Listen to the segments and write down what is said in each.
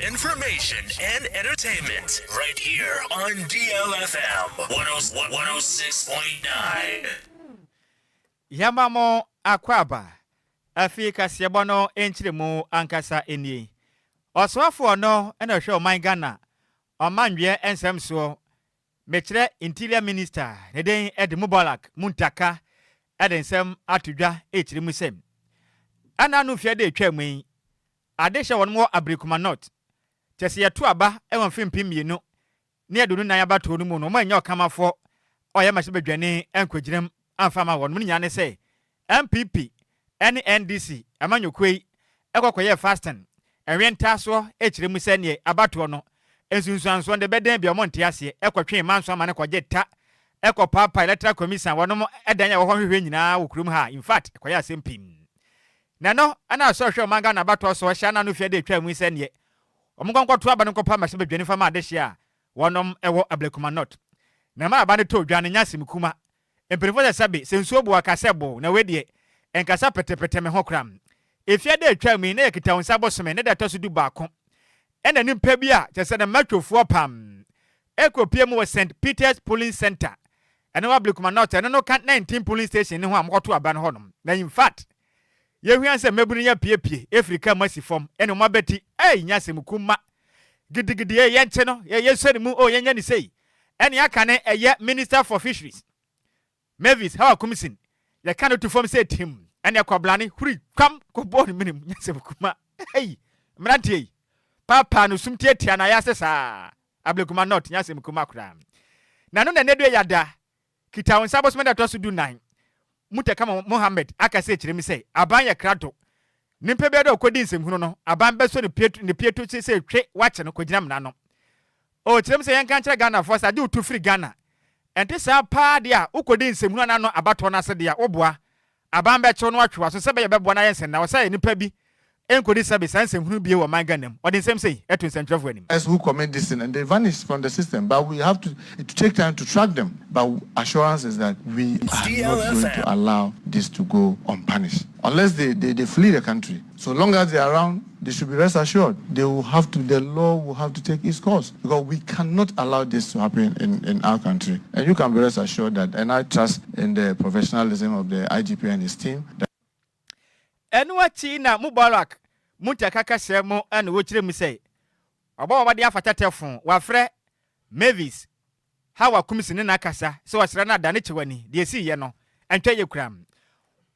information, and entertainment right here on DLFM 106.9. Yamamo akwaba Afrika siebono enchiremu ankasa eni. Oswafo no ena hwe oman Ghana. Omanwe ensemso mechire interior minister neden Mubarak Muntaka edensem atudwa echirimu sem. Ana no fiade etwamui adehye wonmo abrikuma not. Tese yeto aba ewon fimpim mienu. Ne adunu nan abato no mu no manya okamafo oye mahye bedwane enkwagirem amfama won mun nyane say MPP NDC amanyokwei ekokoye fasting enwenta so echiremu sene abato no ensunsuanso de beden bia monte ase ekotwe manso amane kwaje ta ekopapa electoral commission wonom edanya wo hwehwe nyina wokurum ha in fact ekoye asempim nano ana so hwe manga na abato so hya na no fie de twam sene omonkonkwoto aba no kopa mahye bedwane fama adehye a wonom ewo ablekuma not na ma aba ne to dwane nyasim kuma empirifo sabe sensuo bo akasebo na wedie enkasa petepete me hokram efia de atwam na ekita wonsa bosome ne da toso du baako ena nimpa bi a kyese na matwofo pam ekopie mu St Peter's Polling Center ena wablikuma not ena no kan 19 polling station ne ho amkoto aba ne honom na in fact yehuan se mabunu ya piepie Afrika masifom ena mo abeti nyasem kuma gidigidi ye nche no ye yesoni mu o yenya ni sei ena yakane eye Minister for Fisheries Mavis how commission ya kan to form say team ena yakwablane huri kwam ko bone minim nyasem kuma mrantie papa no sumtietia na yasesa ablekuma not nyasem kuma kura na no na nedo yada kita wonsa bosme da to so du 9 Mutaka Mohammed akase chiremi say aban ya krato nimpe be do kodi nsem no aban beso ne pieto se twe wache no koginam na no o chiremi say yanka kire Ghana for sa de utu free Ghana ente sa pa de a ukodi nsem na no abato na se de a oboa aban be che no atwa so se be bebo na yensen na wo say nipa bi enkodi sabe sansem hunu bie wo man Ghana o de nsem say eto nsentwafo anim as who commit this thing and they vanish from the system, but we have to take time to track them. But assurance is that we are not going to allow this to go unpunished unless they flee the country. So long as they are around, they should be rest assured. The law will have to take its course because we cannot allow this to happen in our country. And you can be rest assured that, and I trust in the professionalism of the IGP and his team. Enwachi na Mubarak Muntaka kasemo and wochire mi say oba wade afata telefon wafre Mavis hawa komisini na kasa so wasra na dane chewani de si ye no entwe kram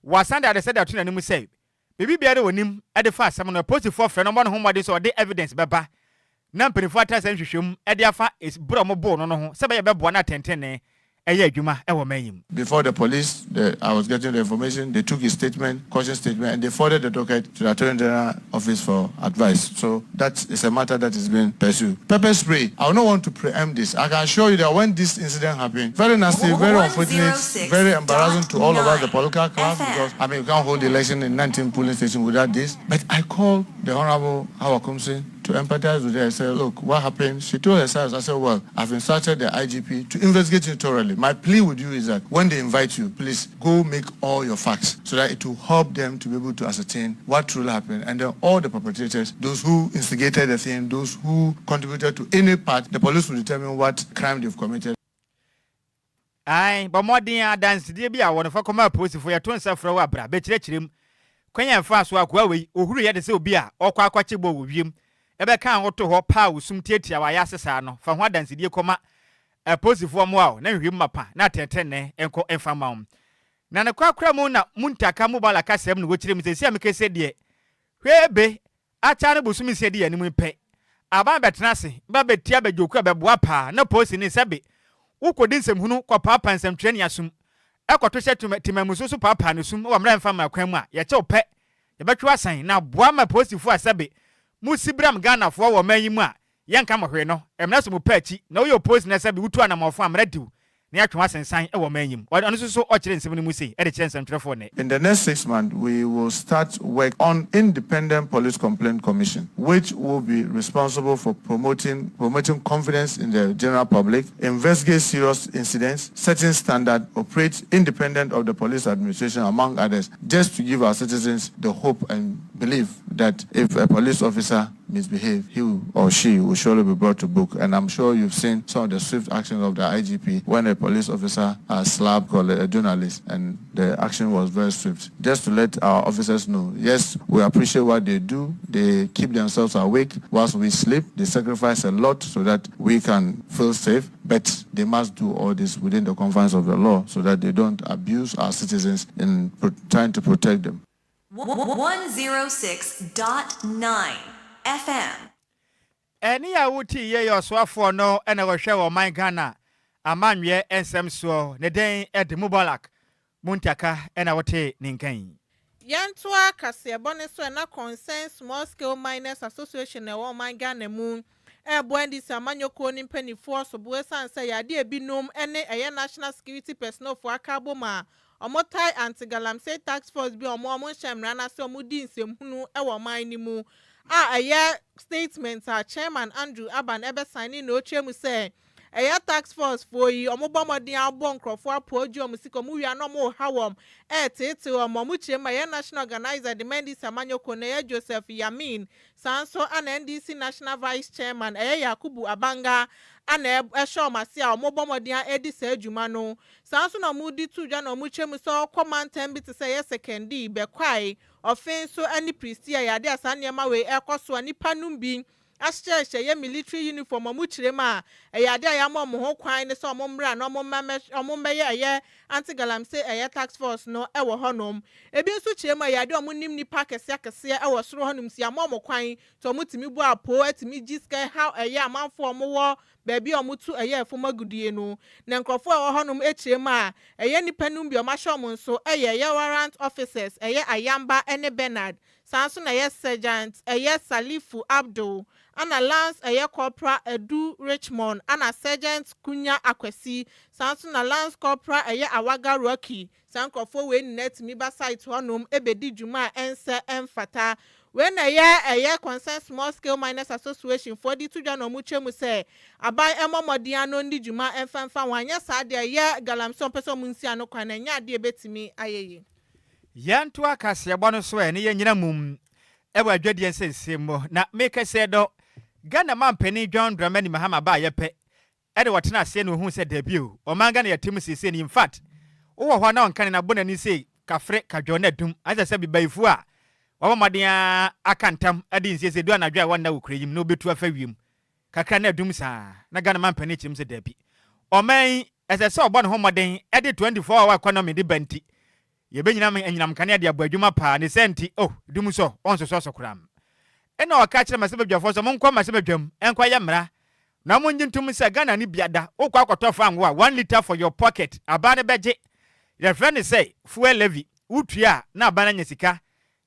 wasanda de said atuna nimu say bibi biare wonim e de fa asem no post for frɛ no mo no ho mode so de evidence beba na mpirifo ata san hwehwem e de afa is bro mo bo no ho se be ye bebo na tentene Before the police, I was getting the information, they took his statement, caution statement, and they forwarded the docket to the Attorney General Office for advice. So that is a matter that is being pursued. Pepper spray, I don't want to preempt this. I can assure you that when this incident happened, very nasty, very unfortunate, very embarrassing to all of us, the political class, because you can't hold the election in 19 polling stations without this. But I called the Honorable Adwoa Agyei to empathize with her. I said, look, what happened? She told herself, I said, well, I've instructed the IGP to investigate it thoroughly. My plea with you is that when they invite you, please go make all your facts so that it will help them to be able to ascertain what truly happened. And then all the perpetrators, those who instigated the thing, those who contributed to any part, the police will determine what crime they've committed. Aye, but more than dance, dear be I want to come up post for your twin self for a bra, bet him. Quenya fast walk away, or who had to say beer, or quachibo with him. Ebe kan woto ho pa usum tietia wa yasesa no fa ho adanse die koma posifo mo a na hwim mapa na tetene enko enfama na ne kwakra mu na Muntaka Mubarak kasem no wochire msesi amekese de hwebe acha ne busum se de anim pe aba betena se ba betia bajoku abeboa pa na posi ni sebe ukodi nsem hunu kwa papa nsem twene asum ekoto hye timamususu papa no sum wa mra enfama kwan mu a ye che ope ye betwa asan na boa ma posifo asebe Musibram Ghana for wo manyimu a yenka mohwe no emna so mu paachi na wo oppose na sabi wutu anamofo amradiw na yatwa asensan e wo manyim ono so okire nsem ni mu sei e de kire nsem ne. In the next 6 months we will start work on independent police complaint commission which will be responsible for promoting confidence in the general public, investigate serious incidents, setting standard, operate independent of the police administration among others, just to give our citizens the hope and belief that if a police officer misbehave, he or she will surely be brought to book. And I'm sure you've seen some of the swift actions of the IGP when a police officer slapped a journalist, and the action was very swift. Just to let our officers know, yes, we appreciate what they do. They keep themselves awake whilst we sleep. They sacrifice a lot so that we can feel safe, but they must do all this within the confines of the law so that they don't abuse our citizens in trying to protect them. 106.9 FM. Any a wuti ye your swafo no and I will share on my Ghana. A man ye and some so the day at the Mubalak Muntaka and I will take Ninkain. Yantua Cassia Boneso and a concern small scale miners association and one my Ghana moon. Buendi Samanyo Konin Penny Force of Buesan say a dear binum any a national security personnel for a caboma. Omotai anti-galam say tax force be on more shamrana so mudin semhunu ewa mainimu. A year statements are Chairman Andrew Aban ebe signing no chemu say a year tax force for you omobama di albon crofwa pojo musiko mu ya no mo hawom tete o momuche ma ye national organizer the Mendi Samanyo Kone Joseph Yamin Sanso and NDC national vice chairman Yakubu Abanga ana ehwe masia omobomodian edi sa adwuma no sanso na mudi tu dwa na omuche mu so command tembi te say secondi be kwai offenso ani pristia yade asane ma we ekoso anipa numbi ahye ye military uniform omuchire ma yade ayamo mo ho kwan ne so omommra na omommeye ye anti-galam say eye tax force no ewo honom ebi nso chire ma yade omonim nipa kese ewo soro honom si amom kwan to omutimi bu apo atimi giske how eye amanfo omowo baby omutu eye efomagudie no na nkrofo ewo honom echire ma eye nipa numbi omahye nso eye warrant officers eye Ayamba ene Bernard sanso na ye sergeant eye Salifu Abdul ana Lance eye corporal Edu Richmond ana sergeant Kunya Akwesi sanso na Lance corporal eye Awaga Rocky sankrofo we net mi ba site honom ebedi djuma ense emfata when eye concern small scale miners association for the tudwa no muche mu say abai emomodian no ndi djuma emfanfa wanya sa de eye galamson person munsia no kwan nya de betimi ayeye Yantu akase ebono so ene ye nyina mum ewa adwade ensensemo na make say do Ghana man pani John Dramani Mahama ba yepe ede wotena ase no hu se debut o manga na yatim sese ni in fact wo ho na onkan na bona ni sei kafre kadwona dum asa se bibaifu a wabamadia akantam ade nsese do anadwa a wonna wokureyim no betu afa wiem kakra na dum sa na Ghana man pani chim se debi o man ese se obo no ho moden ede 24 hour economy de banti ye benyina enyinam kane de abadwuma pa ne senti dum so onso so kram ena o ka kire masebadwafo so monkwa masebadwam enkwa ye mra na monjintum se Ghana ni biada okwa akotofa anwo a 1 liter for your pocket abane beje the friend say fuel levy utua na abana nyesika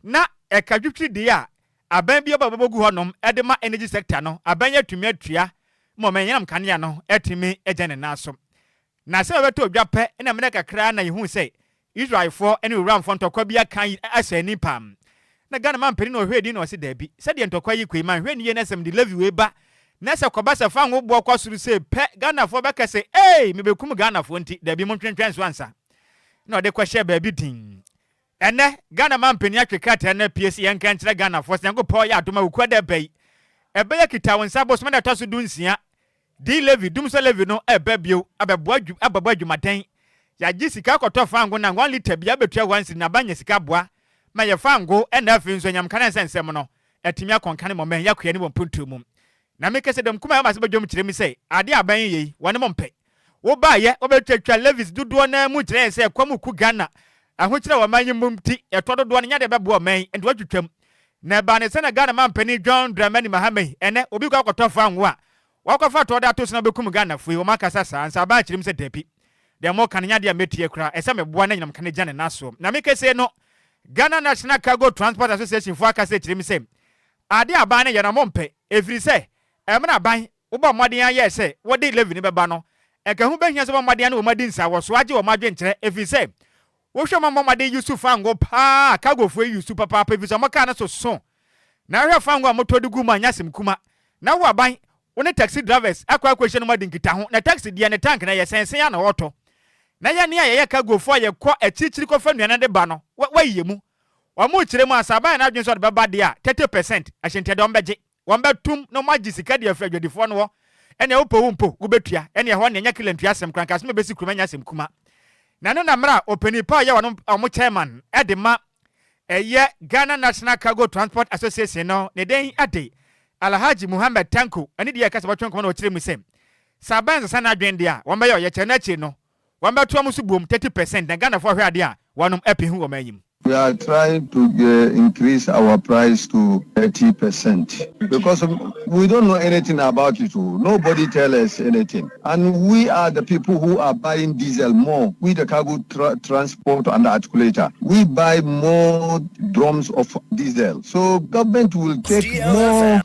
na ekadwutri de a aban bi obabogu honom edema energy sector no abanya tumi atua momenyam kane no etimi ejene naso na se beto odwape ena mena kakra na yehu say Israel for any ram for ntokwa bia kan asani pam na Ghana man peri no hwedi no se dabi se de ntokwa yi kweman hweni ye nasem de levy we ba na se kobasa fa ngo bo kwasuru se pe Ghana for beka se me bekum Ghana for nti dabi mo twentwen so ansa na de kwahye ba bi din ene Ghana man peni atwekata na PS ye nkan kire Ghana for se ngo po ya adoma ukwa da bai ebe ya kita wonsa boss me da toso dunsia di levy dum so levy no ebe bio ababo adwumaden ya Agyei Sikapa kotofa na 1 liter bia betua wansi na banya sika boa ma ye fango ena afi nso nyam kana nsensem no etimi akonkane momen yakua ni bompuntum na me kese dem kuma ya mase badwom kire mi sei ade aban yi wone mompe wo ba ye obetwatwa levis dudo na mu kire sei kwamu ku Ghana aho kire wa manyi mumti etododo no nya de bebo man enti watwatwam na ba ne se na Ghana man pani John Dramani Mahama ene obi kwa kotofa anwo a wakofa to da to so na bekum Ghana fu wo makasa sa ansa ba kire mi se depi de mo kananya de metie kura ese meboa na nyam kane jane naso na me kese no Ghana National Cargo Transport Association for akase kire mi se ade aban na ye na mompe efiri se emna ban wo ba modern aye se wo de levy ni beba no eka hu behia se ba modern na wo madi nsa wo so age wo madwe nkere efiri se wo hwe ma modern Yusuf ango pa cargo fo Yusuf papa efiri se mo ka na so na hwe fango a motodugu ma nyasem kuma na wo aban wo ne taxi drivers akwa kwehye no madi nkita ho na taxi dia ne tank na ye sensen ya na woto na ya ne ye cargo fo ye kɔ achichiri kɔ fa nuana de ba no wa yemu wa mu kire mu asaba na adwen so de beba de a 30% ahyente de ombege wamba tum no magi sika de afra dwadifo no ene wopo wumpo wobetua ene ho ne nya kilantua asem kranka so besi kuruma nya asem kuma na no na mra openi pa ya wono omo chairman edema eye Ghana National Cargo Transport Association no ne den ade Alhaji Muhammad Tanko ene de yakasa batwen kono okire mu sem saban sana adwen de a wamba ye chena chi no wamba to amusu bom 30% na Ghana fo hwe ade a wonom epihu wo mayim. We are trying to increase our price to 30% because we don't know anything about it. Nobody tell us anything. And we are the people who are buying diesel more. We, the cargo transport and the articulator, we buy more drums of diesel. So government will take more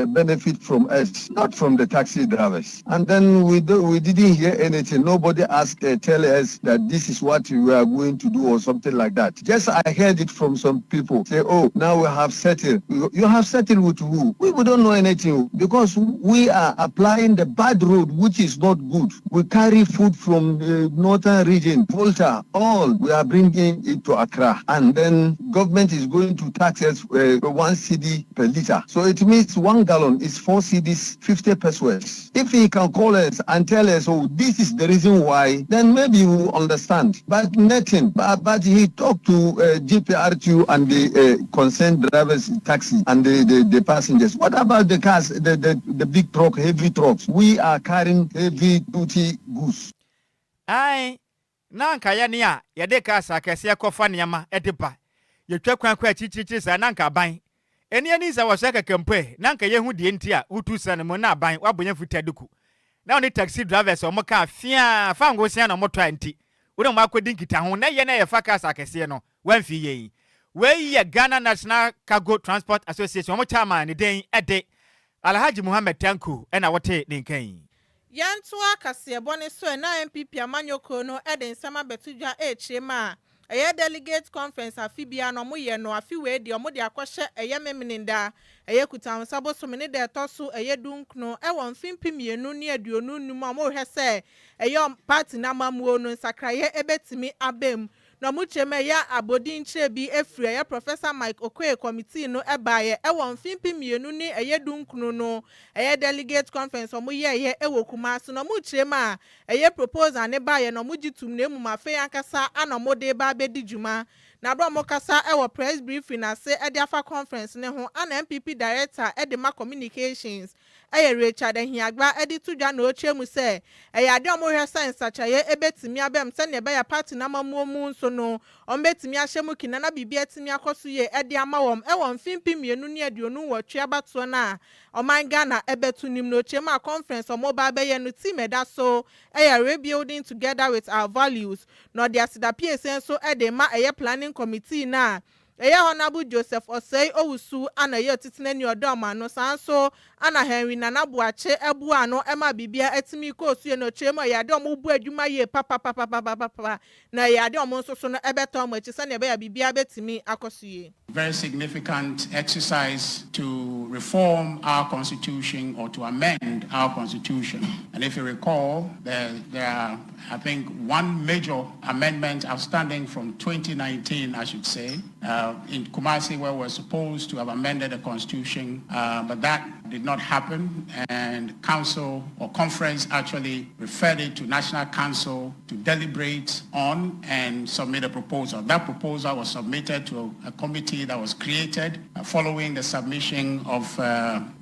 benefit from us, not from the taxi drivers. And then we didn't hear anything. Nobody asked, tell us that this is what we are going to do or something like that. Just I heard it from some people say, oh, now we have settled. You have settled with who? We don't know anything because we are applying the bad road, which is not good. We carry food from the northern region, Volta, all. We are bringing it to Accra. And then government is going to tax us 1 cedi per liter. So it means 1 gallon is 4 cedis, 50 pesos. If he can call us and tell us, oh, this is the reason why, then maybe we will understand. But nothing. But he talked to GPRTU and the concerned drivers taxi and the passengers. What about the cars, the big truck, heavy trucks? We are carrying heavy duty goods. Aye, nanka ya ni a yede kasa kese yakofa niama edipa. Yetwa kwan kwa chichichi sa nanka ban. Eni za wasaka kempe nanka yehu die nti a utu san mo na ban wabonya futaduku. Na oni taxi drivers o mo ka fia fa ngo sia na moto anti. Wo mo akodi nkita ho na ye na ye fa kasa kese no wanfi ye. We ye Ghana National Cargo Transport Association mo chairman ne den ede Alhaji Muhammad Tanko na wote ne nkan. Yantua Kasebone so na MPP amanyoko no eden sama betudwa echema eye delegate conference afibia no mo ye no afi we de omo de akohye eye memeninda eye kutan sabo so mene de toso eye dunkno e won fimpimienu ne aduonu num amo hwese eye party na mamuo no sakraye ebetimi abem no mucheme ya abodin chebi efri ya Professor Mike Okoye committee no ebaye e won fimpimienu ni eye dunkunu no eye delegate conference omo ye ewo Kumasi no muchema eye proposal ne baye no mugitum na emu mafe yankasa anomode ba bedi juma na bro mo kasa ewo press briefing na se e afa conference ne ho ana MPP director edema communications eye Richard Nhyiraba edi tudwa na ochemu se eye ade omo hwe science achaye ebetimi abem se ne be ya party na mamuo mu nso no ombetimi ahyemu kina na bibia etimi akoso ye ede amawom ewon fimpimienu ne aduonu wotwe abato na oman Ghana ebetu nim no chema conference omo ba be ye no team eda so rebuilding together with our values no dia sida PSN so ede ma planning committee na Honorable Joseph Osei Owusu ana ye otitene ni odoma no sanso ana Henry Nana Buache ebu ano ema bibia etimi ko osu ye no chema ya de omo bu adwuma ye papa na ya de omo nso so no ebeto omo echi se na be ya bibia betimi akosu ye. Very significant exercise to reform our constitution or to amend our constitution. And if you recall, there are, I think, one major amendment outstanding from 2019, I should say, in Kumasi, where we're supposed to have amended the constitution, but that did not happen, and council or conference actually referred it to National Council to deliberate on and submit a proposal. That proposal was submitted to a committee that was created following the submission of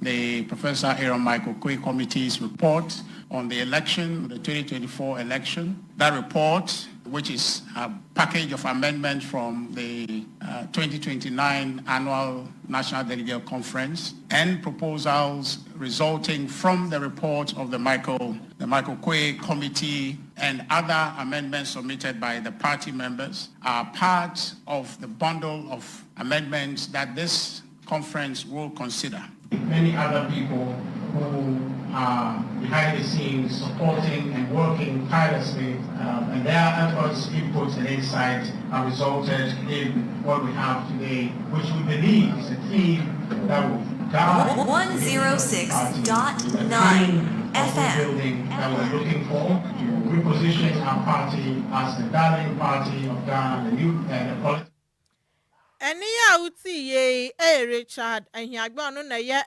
the Professor Aaron Michael Okoye Committee's report on the election, the 2024 election. That report, which is a package of amendments from the 2029 Annual National Delegate Conference and proposals resulting from the report of the Michael Okoye Committee and other amendments submitted by the party members are part of the bundle of amendments that this conference will consider. Many other people who are behind the scenes supporting and working tirelessly, and their efforts, inputs, and insights have resulted in what we have today, which we believe is a theme that will guide 106.9 FM building that we're looking for to reposition our party as the darling party of Ghana, the new politics. Eni ya uti ye Richard Nhyiraba no na ye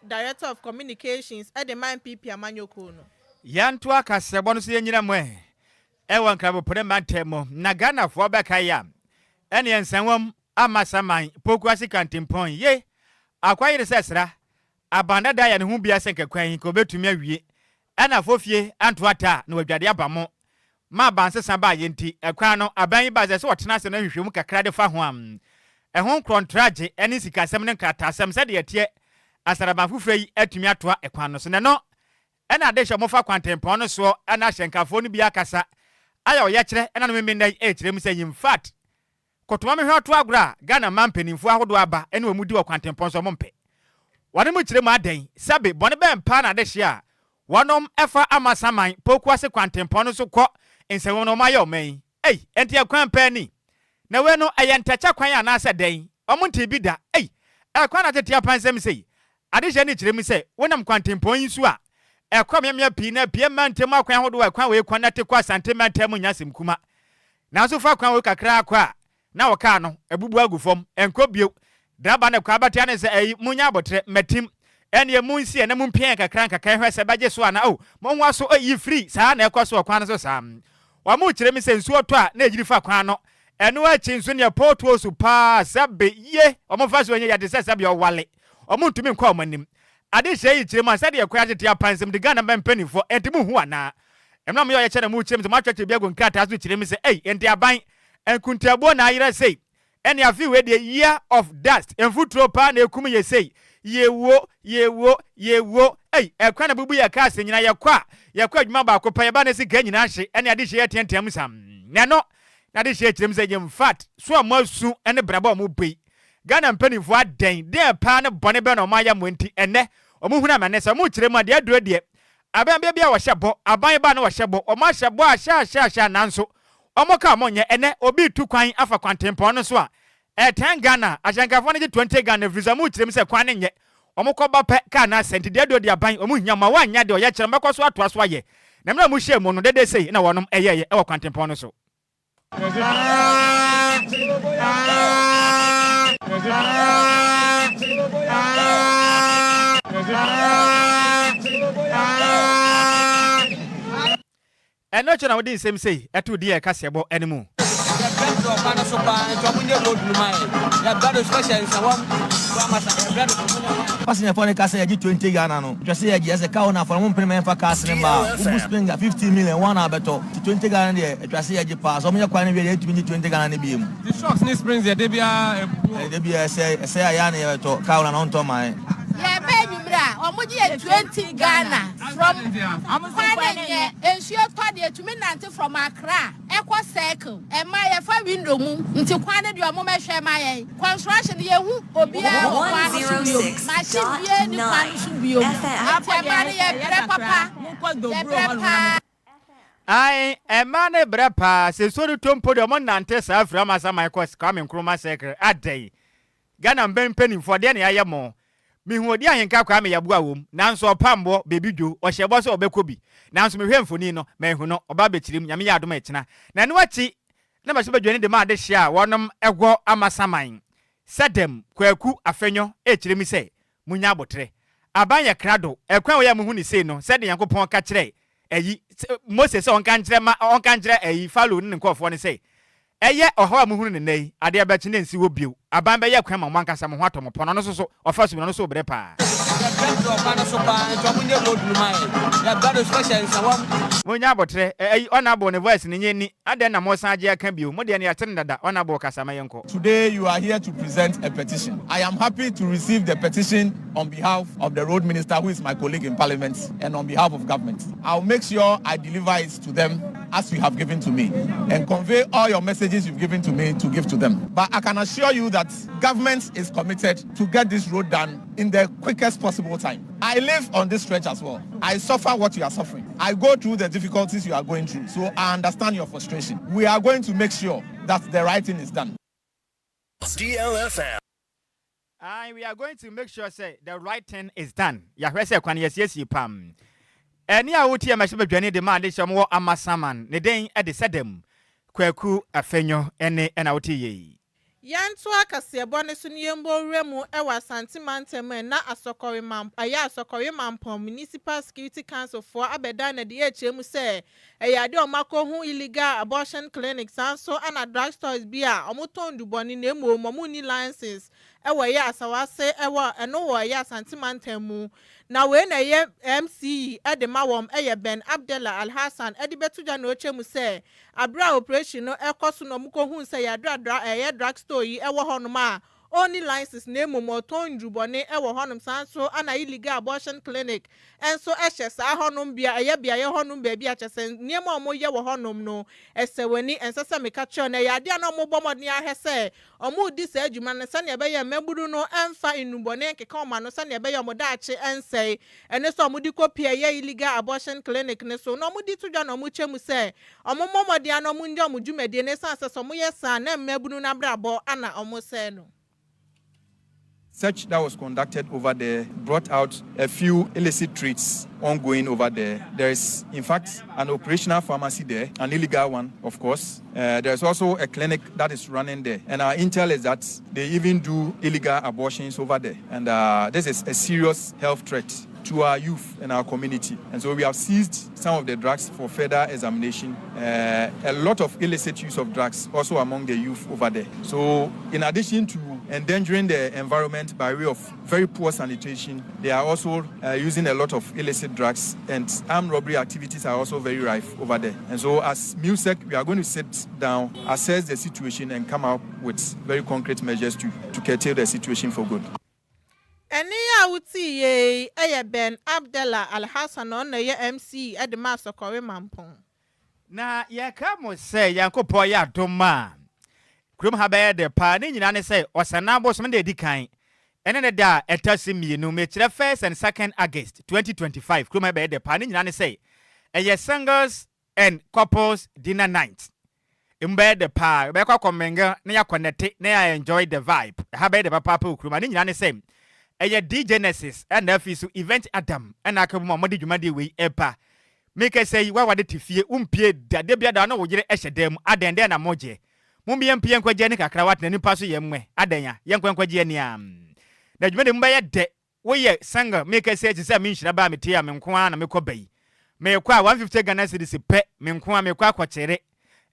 Director of Communications at the Man PP Amanyoko no. Yantoa kasebo no so yenyina mo ewa nkrabo pore mantemo na Ghana fo beka ya ene ensanwam amasaman pokuase kantimpon ye akwayire sesra abanda da ya ne hu bia senkakwan ko betumi awie ana fofie antoata na wadwade abamo ma bansesa ba yenti ekwan no aban ba se wotena se na hwehwem kakra de fa ho am ehon kontraje ene sikasem ne nkratasem se de yetie asaraba fufre yi atumi atoa ekwan no so ne no ena de hwe mofa kwantempon no so ana hyenkafo no bia kasa aya oye kire ena no memendai kire mu se in fact kotoma me hwe to agora Ghana mampanimfo ahodo aba ene wamudi wa kwantempon so mompe wane mu kire mu adan sabe bone be mpa na de hye a wonom efa amasaman pokuase kwantempon no so kɔ nsɛwom no mayo man enti akwan pa ni na we no ayentacha kwan ana asa dan omonte bi da akwan na tete apansem sei ade hye ni kire mu se wonam kwantempon yi so a ekwam yemya pi na pie mantem akwan hodo akwan we kwan na te kwa santimeter mu nyasem kuma na so fa kwan we kakra akwa na woka no ebubu agufom enkobio draba na kwa batia ne se munya abotre metim ene munsi ene mumpien kakra kakra hwese baje so ana monwa so yi free saa na ekwa so kwan so sam wa mu kire mi se nsuo to a na ejiri fa kwan no eno achi nso ne porto so pa sabe ye omofa so onye yade se sabe owale omuntumi nkwa omanim ade hye yi kire mu asa de ekwa tete apansem de Ghana mempanifo entimu hu ana emna mo ye kire na mu kire mi ma twetwe bia go nkrata so kire mi se enti aban enkuntiabo na ayira sei ene afi we de year of dust enfutro pa na ekum ye sei yewo ekwa na bubu ya kase nyina yakwa adwuma ba ko pa ye ba na sika nyina hye ene ade hye yetentem sam ne no na ade hye kirem se yem fat so amasu ene braba mo bei Ghana mpanifo aden de pa ne bone be na omaya mo enti ene omuhuna manese mo kirem ade aduro de aban bia wo hyebo aban ba na wo hyebo o ma hyebo a sha nanso omoka monye ene obi tu kwan afa kwantempon no so a 10 Ghana ashankafo ne 20 Ghana visa mu kirem se kwan ne nye omokoba pe ka na senti de do de aban omuhnyama wanya de oye kire mekọ so ato aso aye na mra mu hye mu no dede sei na wonom eyeye e wo kwantempon no so eno chona wodi nsem sei eto di e kasebo enemu passing upon a case 20 Ghana no just say as a cow na for one payment for cast number spend 50 million one abeto 20 Ghana there just say you pass so me kwan we 20 Ghana be mu the shocks ni springs there debia say ya na to cow na on to my yeah baby bra omoji 20 Ghana from Apakan ensure to dey to me nante from Accra ekwa circle e ma ye fa window mu nti kwan de omo mehwe ma ye construction ye hu obi a machine ni kwan su bio amane ye bre papa ai emane bre pa se so tompo de omo nante sa afra masa Michael Kwame Nkrumah circle adai Ghana mpenifo de na aye mo mihu odi ahenka kwa me yabu awom nanso opambo bebidwo ohyebo so obekobi nanso mehwe mfoni no mehu no oba bekirim nyame ya adom ekina na ne wachi na ba bedwane de ma de hye a wonom egwo amasaman sedem kwaku afenyo ekiremi se munya abotre aban ye krado ekwan wo ya muhu ni sei no sede yankopon ka kire eyi Moses onka nkire eyi Falo ne nkofo ne sei eye ohawa muhunu ne nei ade abachi ne nsi wo bio aban be ye kwan ma mwankasa mo ho atomo pono no so ofa so no so bere pa Munya abotre onabo ne voice ne nyeni ade na mo san age aka bio mo de ne yate ndada onabo kasama yenko. Today you are here to present a petition. I am happy to receive the petition on behalf of the road minister who is my colleague in parliament and on behalf of government. I'll make sure I deliver it to them as you have given to me and convey all your messages you've given to me to give to them. But I can assure you that government is committed to get this road done in the quickest possible time. I live on this stretch as well. I suffer what you are suffering. I go through the difficulties you are going through. So I understand your frustration. We are going to make sure that the right thing is done. DLFM. We are going to make sure say the right thing is done. Yahweh say kwan yes pam. Eni a wotie ma shebe dwane de ma de shamo amasaman. Ne den e de sedem. Kwaku afenyo ene na wotie yi. Yantua Kasiabone Sunyembo Remu Ewa Santimantem na Asokori Mamp Aya Asokori Mampom Municipal Security Council for Abedana DHM say Eyade Omako hu illegal abortion clinics and so and drugstores bia omuton duboni nemu mamuni licenses ewa ya asawase ewa eno ya Santimantem na we na ye MC edemawom eye Ben Abdallah Al-Hassan edibetuja no chemu say abra operation no ekoso no muko hu say ya drugstore yi ewo honom a only license name moton drubone ewo honom sanso ana illegal abortion clinic enso ehye sa honom bia ye honom bia bia chese niema omo ye wo honom no eseweni ensese meka cho na ya dia na omo bomodni ahese omo di sa adwuma ne sane ebe ye maburu no emfa inubone nkeka oma no sane ebe ye omo daache ensei ene so omo di kopia ye illegal abortion clinic ne so no omo di tudwa na omo chemu se omo momodi ana omo ndi omo dwumade ne sanse so omo ye sa na maburu na brabo ana omo se no. Search that was conducted over there brought out a few illicit trades ongoing over there. There is, in fact, an operational pharmacy there, an illegal one, of course. There's also a clinic that is running there. And our intel is that they even do illegal abortions over there. And this is a serious health threat to our youth and our community. And so we have seized some of the drugs for further examination. A lot of illicit use of drugs also among the youth over there. So in addition to endangering the environment by way of very poor sanitation, they are also using a lot of illicit drugs, and armed robbery activities are also very rife over there. And so as MUSEC, we are going to sit down, assess the situation, and come up with very concrete measures to curtail the situation for good. Enia uti ye Ben Abdallah Al-Hassan on ye MC at the Master Kore Mampong. Na ya kamo say yankopo ya doma. Krum habe de pa ni nyina ne say osanabo so de dikan. Ene da etasi mienu me kire 1st and 2nd August 2025. Krum habe de pa ni nyina ne say eye singles and couples dinner night. Imbe de pa be kwa komenga na ya connect na ya enjoy the vibe. Habe de papa krum ni nyina ne say eye DJ Genesis and afisu event Adam and akabu modi dwumade we epa make say wa wade tifie umpie dade bia da na wo yire ehedem adende na moje mumbie mpie nkwaje ne kakra wat na nipa so yemwe adanya yenkwankwaje ne am na dwumade mba ye de wo ye sanga make say ti say me Nhyiraba me tia me nko na me kobai me kwa 150 Ghana cedis pe me nko me kwa kwakere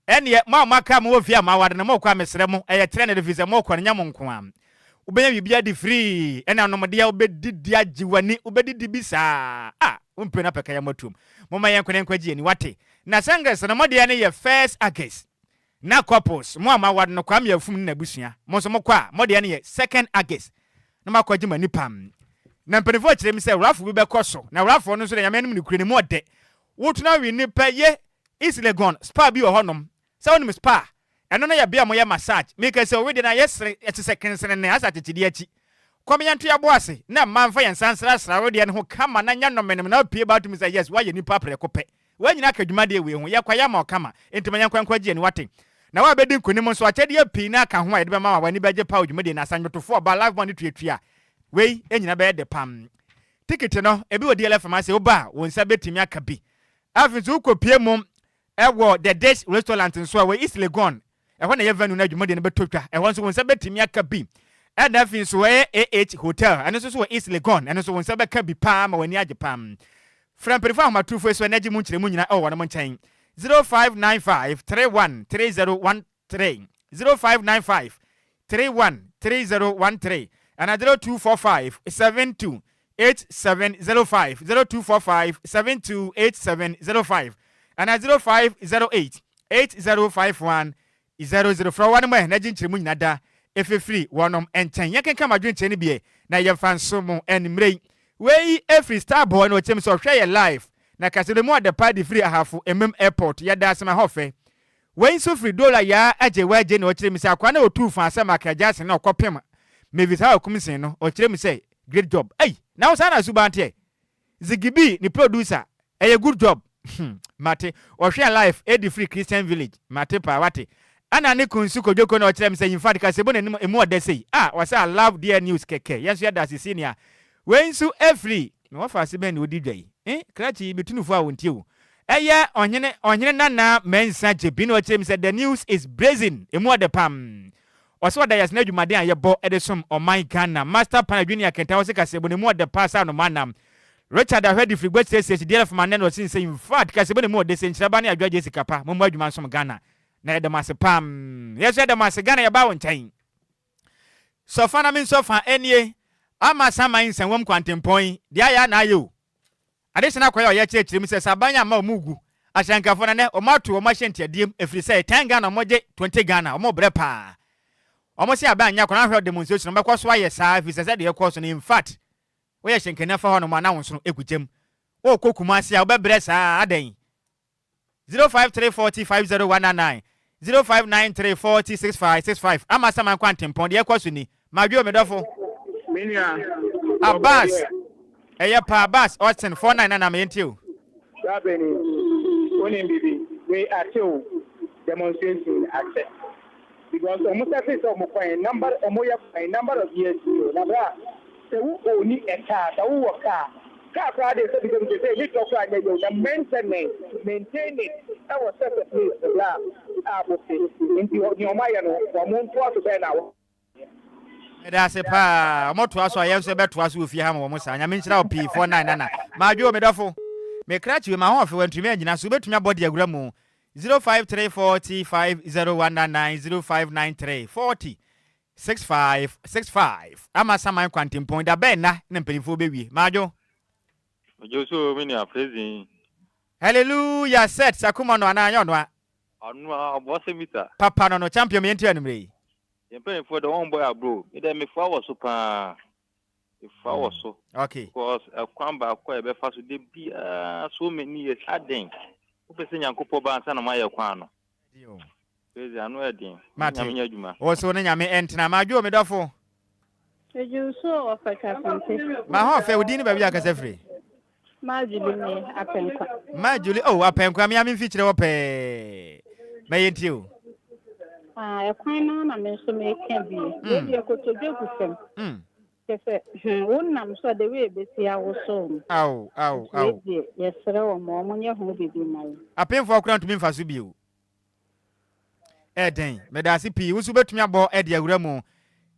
ene ma maka mo ofia ma wade na mo kwa mesre mo eye tre na defise mo kwa nya mo nko am ubenya bibia di free ena nomde ya obedidi agiwani obedidi bisa umpe na peka ya motum moma yenkone nkwaji ni wate na sangres na mode ya ne ye 1st August na couples mo ama wad no kwam ya fum na busua mo so mo kwa mode ya ne ye 2nd August na makwaji mani pam na mpenefo kire mi se rafo bi be koso na rafo no so na yamenum ni kure ni mo de wotuna wi ni pa ye islegon spa bi wo honom sa wonim spa eno na ya bia mo ye massage make say we dey na yesre etise kensene ne asa tetidi achi kwame yanto ya boase na manfa yan sansra we dey ne ho kama na nya nomenem na pie ba to me say yes wa ye nipa prekope we nyina kadwuma de we ho ye kwa ya ma kama enti manya kwankwaje ni wate na wa bedi nkonim so achede ya pii na aka ho a ye de be ma wa ni beje pa odwuma de na asanyotofo ba live money tuatua we enyina be de pam ticket no ebi wo DLFM ase wo ba wo nsa betimi aka bi afinso ukopie mum ewo the dish restaurant nso we East Legon ehwo na ye venue na adwuma de ne betotwa ehwo nso wonsa betimi aka bi and afin so AH hotel and so East Legon and so wonsa beka bi pa ma wani age pam from prefer ma tufo so energy mu nkire mu nyina wo na mo nchen 0595313013 0595313013 and 0245728705 0245728705 and 05088051 00 from one man na jinchire mu nyina da efefiri wonom enten yekenka madwenche ne bie na yemfanso mu enmrei we every star boy no chem so hwe ye live na kasede mu ade party free ahafo airport ya da asema hofe we so free dollar ya agye wa agye na o kire mi say akwa na otu fa asema ka jase na okopem me visa okumisen no o kire mi say great job hey na usa na subante zigibi ni producer good job mate o hwe live edi free Christian village mate pa wate ana ne kunsu kodwoko na o kire mi say in fact kasebo na emu ode say wasa I love their news keke yes ya da senior we so every no fa se ben odi dwai krachi betunufu a wontie wo onyene nana mensa jebi na o kire mi say the news is blazing emu ode pam Oso da yas na dwumade a yebo edesom o my Ghana master pan junior kenta wo se kasebo ne mu de pass no manam Richard ahwedi frigbo sese DLFM man no sin say in fact kasebo ne mu de se Nhyiraba ne Adwoa Agyei Sikapa mo adwuma som Ghana na edemase pam yes edemase Ghana ye ba wo ntan so fana min so fa enie ama saman senwom kwantempon dia ya na ayo adesina kwaya oye chechiri mi se sabanya ma omugu ashankafo na ne omatu o machente adiem efiri say 10 Ghana omoje 20 Ghana omo bre pa omo se abanya kwana hwe demonstration mbekọ so aye saa efiri se de ekọ so in fact we ye shenkene fa ho no ma na wonso ekujem o kokuma se a obebre saa aden 0534050199 0593406565 ama saman kwantempon de ekọ so ni madwo medofo Abbas Eya pa Abbas Austin 49 na mentio Sabeni onim bibi we atio demonstration access because almost every so number of years na bra se wo oni eka ta wo ka Friday so because they say little Friday you the maintenance maintain it that was set a place bla okay into your maya no for month to be now Medase pa omoto aso aye so beto aso ofie ha mo sa nya me nkyira op 49 na madwo medofo me krachi we ma ho ofe wantumi agina so betumi abode agura mu 05345019 0593406565 ama saman kwantempon da ben na mpelifo bewie madwo so many are praising hallelujah set sakuma no ana anyo no a anu abose mita papa no champion me ntia numre Yempeni for the one boy bro. Ida me fa was so pa. If I was so. Okay. Because a kwamba akwa be fa so de bia so many years aden. Wo pese nyankopɔ ba ansa na ma ye kwa no. Dio. Pese anu edin. Nyame adwuma. Wo so ne nyame entina ma dwo me dofo. Eju so ofaka finte. Ma ho fe wodi ni ba bia kasa free. Ma juli ni apenkwa. Ma juli apenkwa me am fi kire wo pe. Ma yentio. Ekwan na me so me ka bi we dey kotoje kusem kefe wonnam so de we be sia wo so au yesere wo mo nye ho bibi mai apemfo akran tumi mfa so bio eden medasi pi wo so betumi abo ede awura mu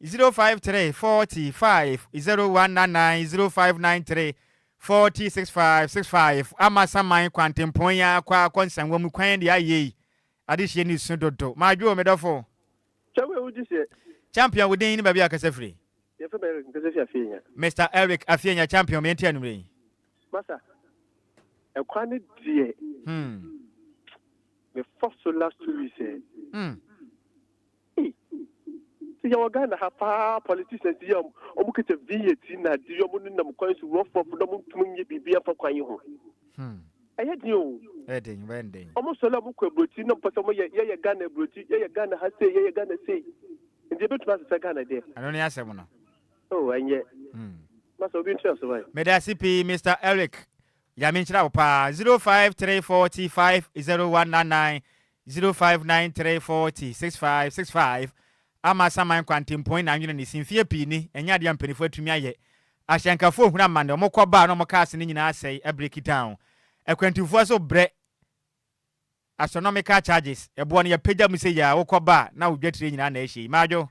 05345019 0593406565 ama saman kwantempon ya kwa konsanwo mu kwan de aye adihye ni sundodo madwo medofo chawe udise champion wodin ni ba bia kasa free ye fa be kasa fi afienya Mr. Eric Afienya champion me ntia numre masa ekwane die me first last 2 weeks si ya Ghana ha pa politicians di omu kete VAT na di omu nam kwan su rough up no mu tumunye bibia fa kwan yi ho aye di o edin wende omu sola mu kwabroti no pasa mo ye Ghana broti ye Ghana ha say ye Ghana say ndi betu asa Ghana de ano ne asem no oh anye masa obi ntwa so bai medasi pi Mr. Eric ya me nchira pa 05345019 0593406565 ama saman kwantempon na anwene ne simfie pi ni enya de ampanifo atumi aye ahyankafo huna mande omokoba na omokase ni nyina asai a break it down ekwantifo so bre astronomical charges ebo ne ya pagya mu se ya wokoba na wodwatire nyina na ehyi majo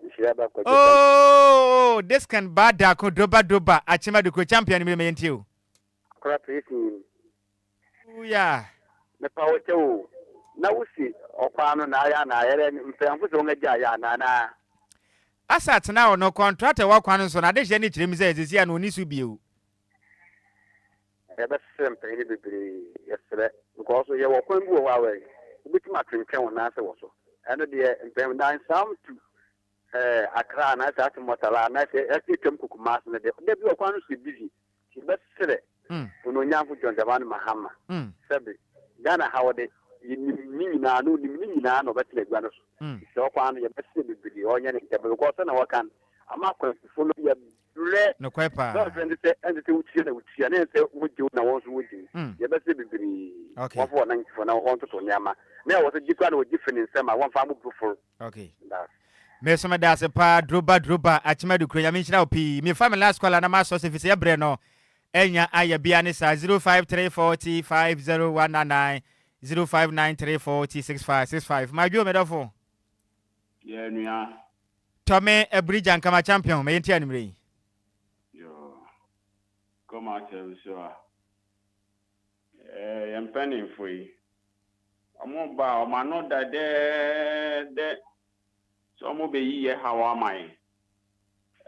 Nhyiraba Kwadwo oh this can bada ko doba achema de ko champion mi mentio kora presi uya me pa wotewo na wusi okwano na ya na yere mpemfu so ngaja ya na asat na ono contract wa kwano so na de je ni kiremi ze ezisi ya no ni su biu ebe sempre ni bibiri yesere because ye wo kwangu wa we bitima twentwen na ase wo so eno de mpem dan sam to Accra na ta motala na se ekem kukumas na de bi wo kwano so busy ti besere ono nyanfu jonjaban mahama sabe Ghana hawde ni na no betle gwa no so kwano ye besere bibiri onya ne ke be ko so na wakan ama kwa follow ye le no kwepa no friend say and say utia na say wuji na won so wuji ye besere bibiri okay for na on to nyama na wo so jikwa na wo different sema won fa mu bufo okay me so me da se pa droba achima du kroya me nchira opi me family last call na ma so se fise bre no enya aya bia ne sa 05345019 0593406565 madwo me dofo Yeah, Nia. Tommy a bridge and come a champion, may entianimre. Yo. Come out here, sure. I'm penning for you. I'm about my not that there. So mo be ye how am I?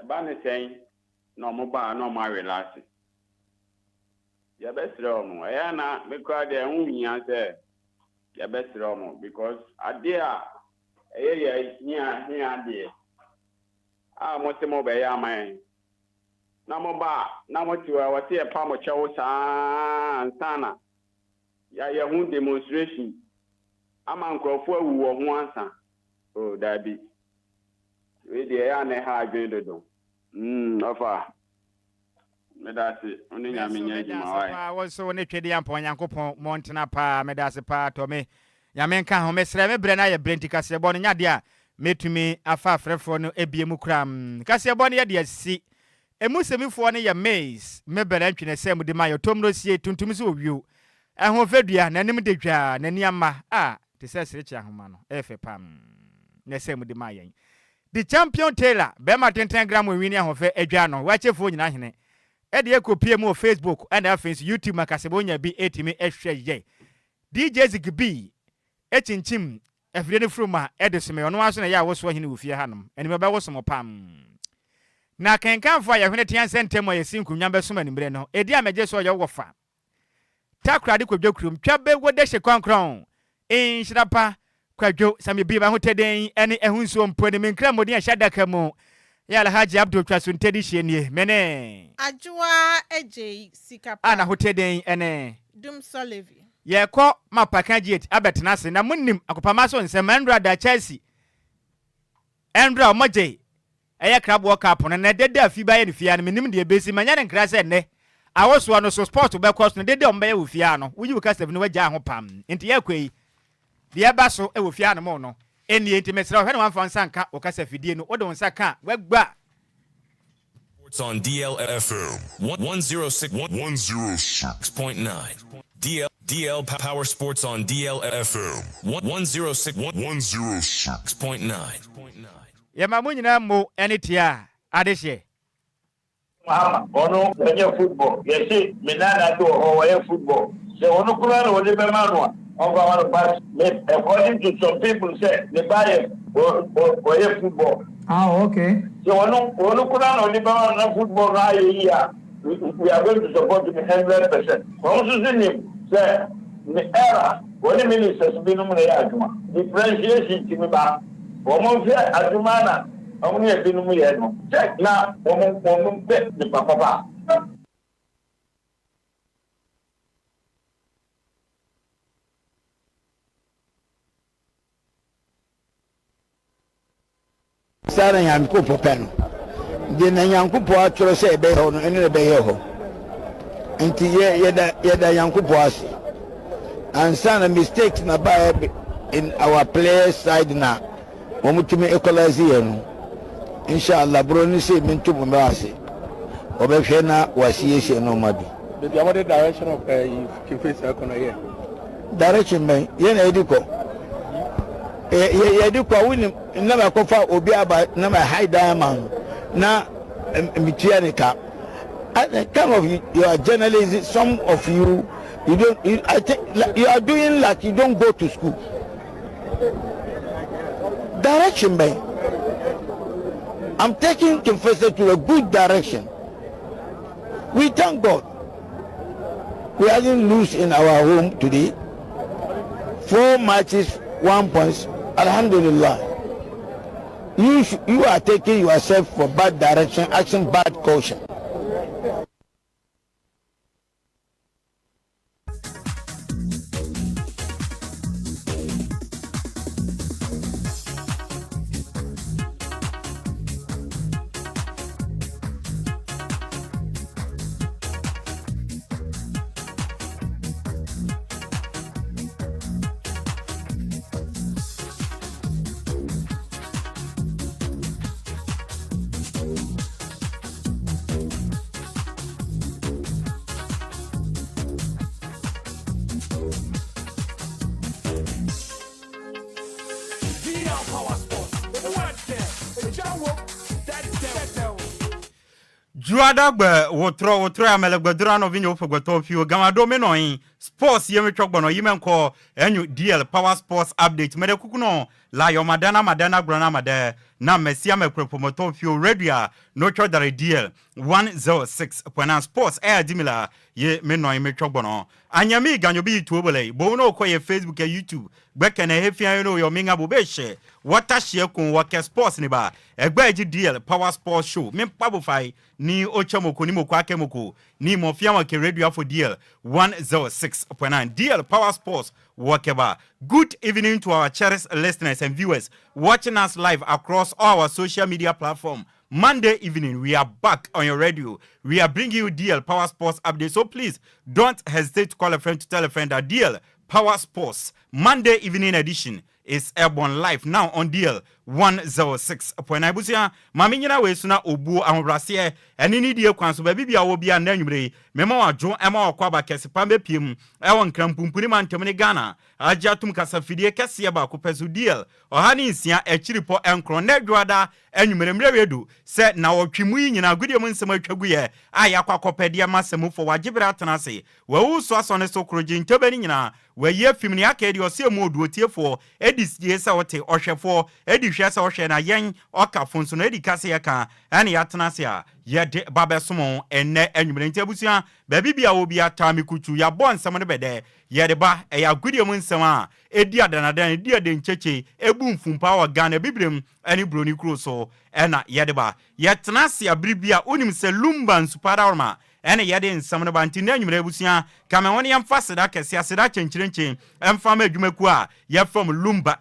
About the saying, no mobile, no my relaxing. Your best room, I am because they only answer. Your best room because I dare. Yeah, dear. Ah, what's the mobile, man? Number number 2, I was here, Palm and Sana. Yeah, won't demonstration. I'm uncle for who wants. Oh, that be. Really, I am a hard window. Offer. That's it. Only I mean, I was so on a trade Yanko Montana Pa, Medasa Pa, Tommy. Yamenka, Homesreme, Brenna, Brenty Cassiabon, Yadia, made to me a far for no ebiemukram. Cassiabon, dear, see. A Muslim for one year maze, Mebel entering a same with the Mayo Tomro see to you. And who fed ya, Nanim de Jar, Nanyama, the says Richard Humano, F. Pam, the same with the Mayan. The champion Taylor, Bema 10 gram with Winnie of Ejano, watch your phone in Ahine. Eddie PM Facebook and Athens YouTube Macasabonia be 80 me extra ye. DJ Zigby, Etching Chim, if you from my Edison, on once a year was swinging with your hanum, and remember was some pam. Na can come for your Venetian center my single number so many breno, a dear major saw your wafa. Takradi could joke room, Chabe what they should crown. In Nhyiraba Kwadwo Sammy Biba who today any ehunso put him in Cramodi and Shadakamo. Yala Haji Abdul Trasun Teddy Sheni, Mene. Adwoa Agyei Sikapa. Ana who today ene. Dum Solevi. Ye call my Apakan Abetanasi, na munim Akopamaso and Samandra da Chelsea. Andra Moje. Aya crab walk up on and dead there fiba and fian minimum de basi manyan and crass and ne. I was one of so sport to back cross and dead on bay with Fiano. Will you cast of no jam pam into Yakwe? The abasso e with Fiano mono. Any intimate of anyone from Sanka or Casafidino or don't Saka. Webba. It's on DLFM 106.9. DL Power Sports on DLFM 106.9. Yamamunina mo anitia adeshe. Mama, ono kwenye football. Yesi, minana to owe football. Se ono kulana wole be manwa. Onga wana pass. According to some people say, the buyer owe football. Ah, okay. So ono kulana wole be manwa football na year. We are going to support him 100%. Also say, say, the era, when the ministers been on the Adwoa, differentiation to me back. Woman fear Adumana, only a been we had no. Check now, woman bet the papa. Sarah Yanko Pen. The Nanyanko Poatro say, Beho, and the Beho. And Yeda Yanko Poasi. And some mistakes in our players' side now. Omutumi equalize no inshallah bro ni say mintu mbase obehwe na wasiyese no madu the other direction of face akona here direction man ye na ediko ye ediko wini na makofa obi aba na my high diamond na mitianika kind of you are journalists, some of you don't I think you are doing like you don't go to school. Direction, man. I'm taking Confessor to a good direction. We thank God. We didn't lose in our home today. 4 matches, 1 point. Alhamdulillah. You are taking yourself for bad direction, action, bad caution. Juada gbe wotro amele gbedura no vinyo pogwato fio gamado me no sports yemi chokbono yimenko enyu DL Power Sports update mede kukuno la yo madana grana made na mesia me promoto fio radio no chodare DL 106 sports air dimila ye me no yemi chokbono anyami ganyo bi tuobele bo no ko ye Facebook e YouTube gbekene hefia no yo minga bo be share wata share kun wake sports ni ba egbe DL Power Sports show me pabo fai ni ochomoko ni moko akemoko ni mofia wa ke radio for DL 106.9 DL Power Sports wakeba. Good evening to our cherished listeners and viewers watching us live across all our social media platform. Monday evening, we are back on your radio. We are bringing you DL Power Sports update. So please don't hesitate to call a friend to tell a friend that DL Power Sports Monday evening edition is airborne live now on DL 106.9 busia mami nyina we suna obu ambrase eni ni die kwan so ba bibia wo bia na nwumre mema wajo ema wakwa ba kese pambe piem ewon krampumpuni mantem ne Ghana ajatum kasafidie kese ba ko pesu DL ohani nsia echiripo enkro na dwada enwumre mrewedu se na wotwimu nyina gudie mu nsem atwaguye aya kwakopede masemu fo wagibra atenase wawu so asone so kroji ntobeni nyina waye fimni akedi ose mu oduotiefo edisie sa wote ohwefo edi hwese ohwe na yen okafo so na edi kase yaka ane yatenase a yede babesomo enne enwumre ntiabusia ba bibia wo bia tamikutu ya bon nsem ne bede yede ba eya gudie mu nsem a edi adanadan edi adencheche ebu mfumpa wa Ghana bibrem ani broni kuro so ena yede ba yetenase abribia onim se Lumba nsupadarma ene yede nsem ne ba ntina enwumre abusia kama woni yamfaseda kese aseda chenchirenchen emfa ma adwumaku a ye from Lumba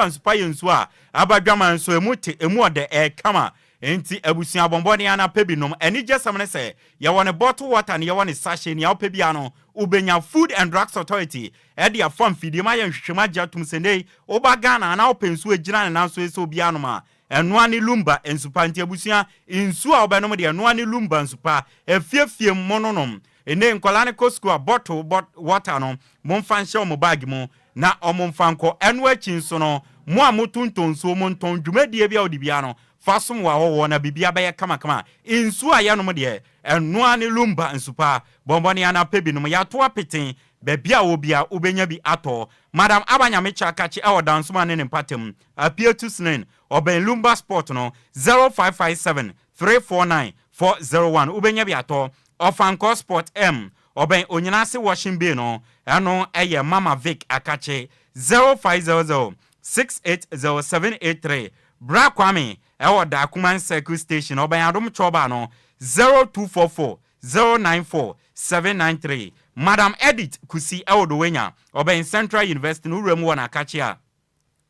nsupa yensu a abadwama nso emu ode kama enti abusia bomboni ana pebinom eni jesam ne se ye won bottle water ne ye won sachet ne opebia no ubenya Food and Drugs Authority edi afam fidi ma ye nhwehwema jatum sendei oba Ghana na opensu agina ne nanso eso bia no ma enua ni Lumba nsupa nti abusia insu a obenom de enua ni Lumba nsupa efiefie mononom ene nkolane kosko bottle water no momfa nhye mo bag mu na omomfanko enua chinso no mo amotuntonso mo nton dwumadie bia odibia no fasum wa wo na bibia ba ye kama insu a yanom de enua ni Lumba nsupa bomboni ana pebinum ya to apeten bebia obia ubenya bi ato madam abanyamecha kachi e odansuma ne patem appear to snen oben Lumba sport no 0557 349 401 ubenya bi ato ofanko sport m oben onyinase washing bay no eno eye mama Vic akache 0500 680783 bra kwame ewo da Akuman Circle Station oben adom choba no 0244 094 793 Madam Edith Kusi ewo do wenya oben Central University no remu wona akachia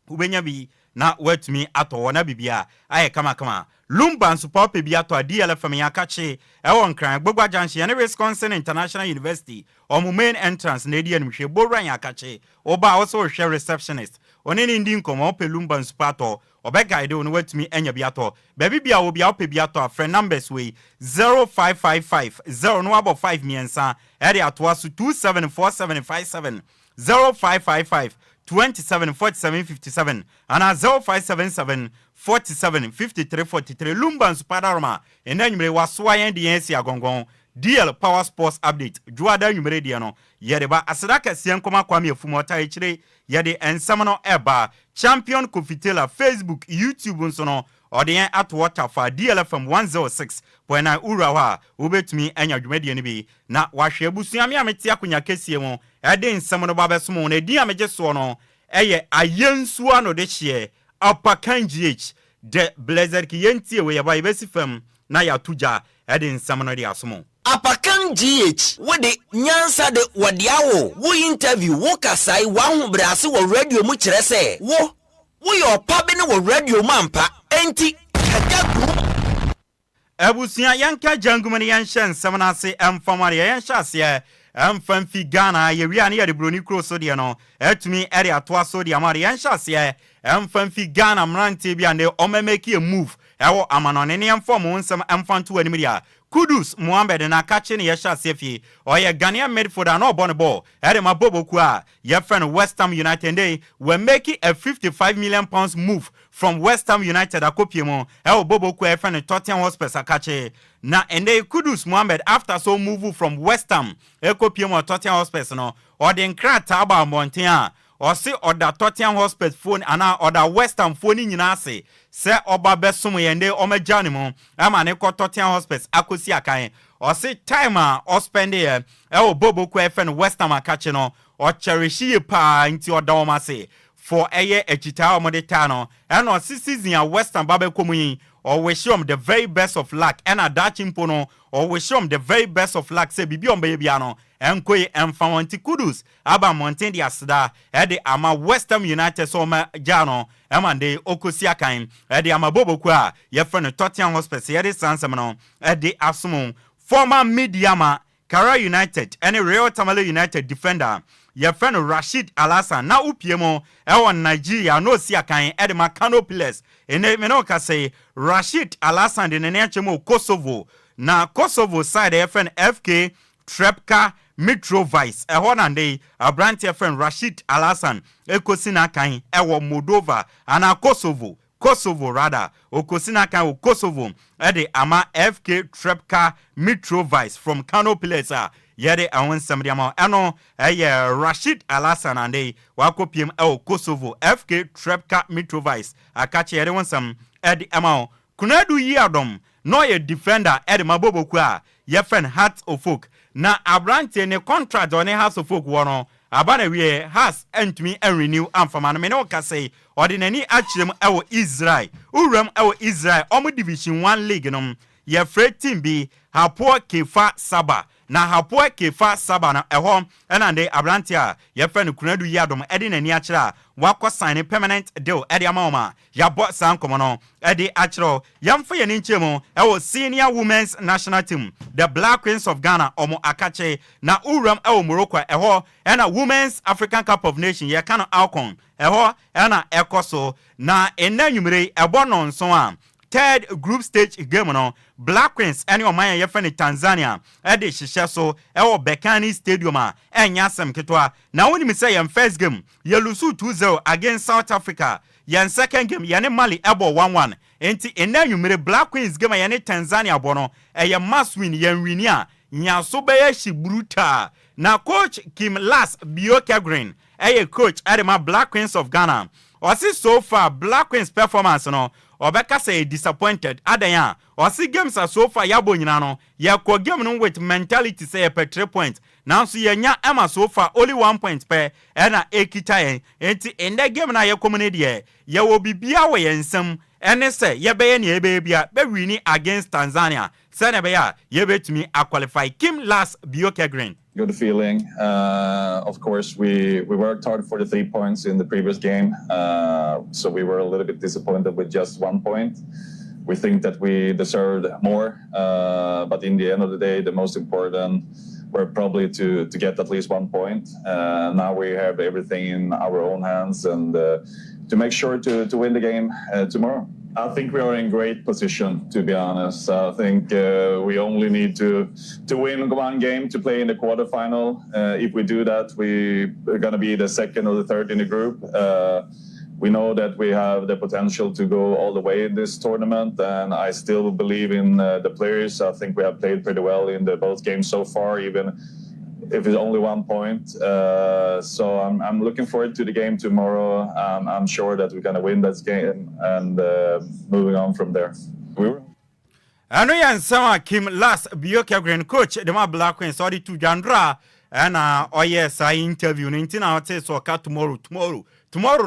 ubenya bi na wetumi ato wona bibia aye kama Lumba nsupa pe bia to DLFM yakache ewo nkran gbogwa janshi ne Wisconsin International University omu main entrance na edi enhwe boran yakache oba also hwe receptionist oneni ndi nkomo pe Lumba nsupa to obegaide onu wetumi enya biato baby bia wo bia pe biato a friend numbers we 0555 0 no about 5 miensa area atwa su 274757 0555 274757 ana 0577 475343 Lumba nsupadarma enanyumre wasoa yen de yensi agongon DL Power Sports update juada nyumre de no yedeba asedaka sien koma kwame afumota ekire yede ensam no eba champion Kofitela Facebook YouTube nso no ode atwo tafa DLFM 106.9 urawa ubetumi anya dwumade ne bi na wahwe abusuame amete akonya kesie mu ede ensam no babesom na di amege so no eye ayensu ano de hye Apakan GH de blazer ki yentie we yaba ibesifam na ya tuja ede nsam no de asomo Apakan GH wode nyansa de wadiawo wo interview wo kasai wa hobrase wo radio mu kire se wo yo pabe ne wo radio mampa enti kajagu abusia yanka jangumani yanshan samanase emfamare yanshase emfamfi Ghana ye wi ani ye de broni kroso de no etumi ere atoa so de amare yanshase emfamfi Ghana mrante bia ne omemeki a move ewo amanone ne emfom nsem emfanto animia Kudus Mohammed na catching Yesha Sefi or your Ghanaian midfielder no born ball. Edema Bobo Kwa, your friend West Ham United day, we're making a £55 million move from West Ham United Akopimo. El Bobo Kwa friend Tottenham Hotspur Akache. Na and they Kudus Mohammed after so move from West Ham Ekopimo Tottenham Hotspur no or the Nkra Taba Montia. Or say or the Tottenham Hotspur phone and or the West Ham phone in Nase. Say oba besumu yende ome janimo ama ne ko Tottenham Hotspur akosi akan. Or say timer or spend here e Bobo Kwa friend West Ham akache no or cherish ye pa inti or dawma say for eye echita o mode tano and or season ya West Ham babe komuyin or wish them the very best of luck and a dachimpo no or wish them the very best of luck say bibi on baby ano Enquires Enquires Kudus Aba Mountain di Asda Ede ama West Ham United so ma jano Emande Okosi akan Ede ama Bobo Kwa ye friend Tottenham Hotspur Ede Sansamano Ede Asumo former Midiama Kara United any Real Tamale United defender ye friend Rashid Alasan na upiemo ewo Nigeria no si akan Ede Makano Pillars ene menoka say Rashid Alasan de nenechemo Kosovo na Kosovo side ye friend FK Trepka Mitrovic ehonande Abrantia friend Rashid Alasan ekosina kan ewo Moldova ana Kosovo rather okosina kan o Kosovo ede ama FK Trepka Mitrovic from Kano Pillars yede awon samdiama eno Rashid Alasan ande wakopiem ewo Kosovo FK Trepka Mitrovic akache yede wonsam ede ama kunadu yiadom no ye defender ede mabobo kwa ye friend Heart of Folk na Abrante ne contract on House of Folk wono abana wie has entumi and renew amfama no me no ka say ordinary achirem ewo Israel uram ewo Israel omo division 1 league no ye freight team bi Hapoa Kefa Saba na Hapoa Kefa Saba na eho enande Abrante a ye friend kunadu yadom ede nani achira wakọ sign permanent deal ede amaoma ya bo san komono ede achiro yamfo ye ninchemu ewo senior women's national team the Black Queens of Ghana omo akache na uram ewo Morocco eho ena women's African Cup of Nations ye kana alcon eho ena ekoso na enanyumre ebo no nso a third group stage game no Black Queens any omanya ye fene Tanzania ede hihye so ewo Bekani Stadium a enya sem ketwa na woni mi say yem first game ye lose 2-0 against South Africa yen second game ye ne Mali ebo 1-1 enti enanyumere Black Queens game ye ne Tanzania bono eye must win yen win a nya so be ye shibruta na coach Kim Las Bioka Green coach Adema Black Queens of Ghana osi so far Black Queens performance no Obeka say disappointed adanya or see games are so far yabo nyina no ye ko game no with mentality say per 3 points now so ye nya Emma so far only 1 point per na ekita enti in the game na ye community ye wo bibia we ensem ene say ye be ne be bia be wini against Tanzania say ne be ya ye betumi qualify Kim Las Bioka Green. Good feeling. Of course, we worked hard for the 3 points in the previous game, so we were a little bit disappointed with just 1 point. We think that we deserved more, but in the end of the day, the most important were probably to get at least 1 point. Now we have everything in our own hands and to make sure to win the game tomorrow. I think we are in great position, to be honest. I think we only need to win one game to play in the quarterfinal. If we do that, we're going to be the second or the third in the group. We know that we have the potential to go all the way in this tournament, and I still believe in the players. I think we have played pretty well in both games so far, even if it's only 1 point. So I'm looking forward to the game tomorrow. I'm sure that we're going to win this game and moving on from there. Ano yan sama Kim Las Bioka Green coach the ma Black Queens sorry to Jandra and yes I interview nintina hote so ka tomorrow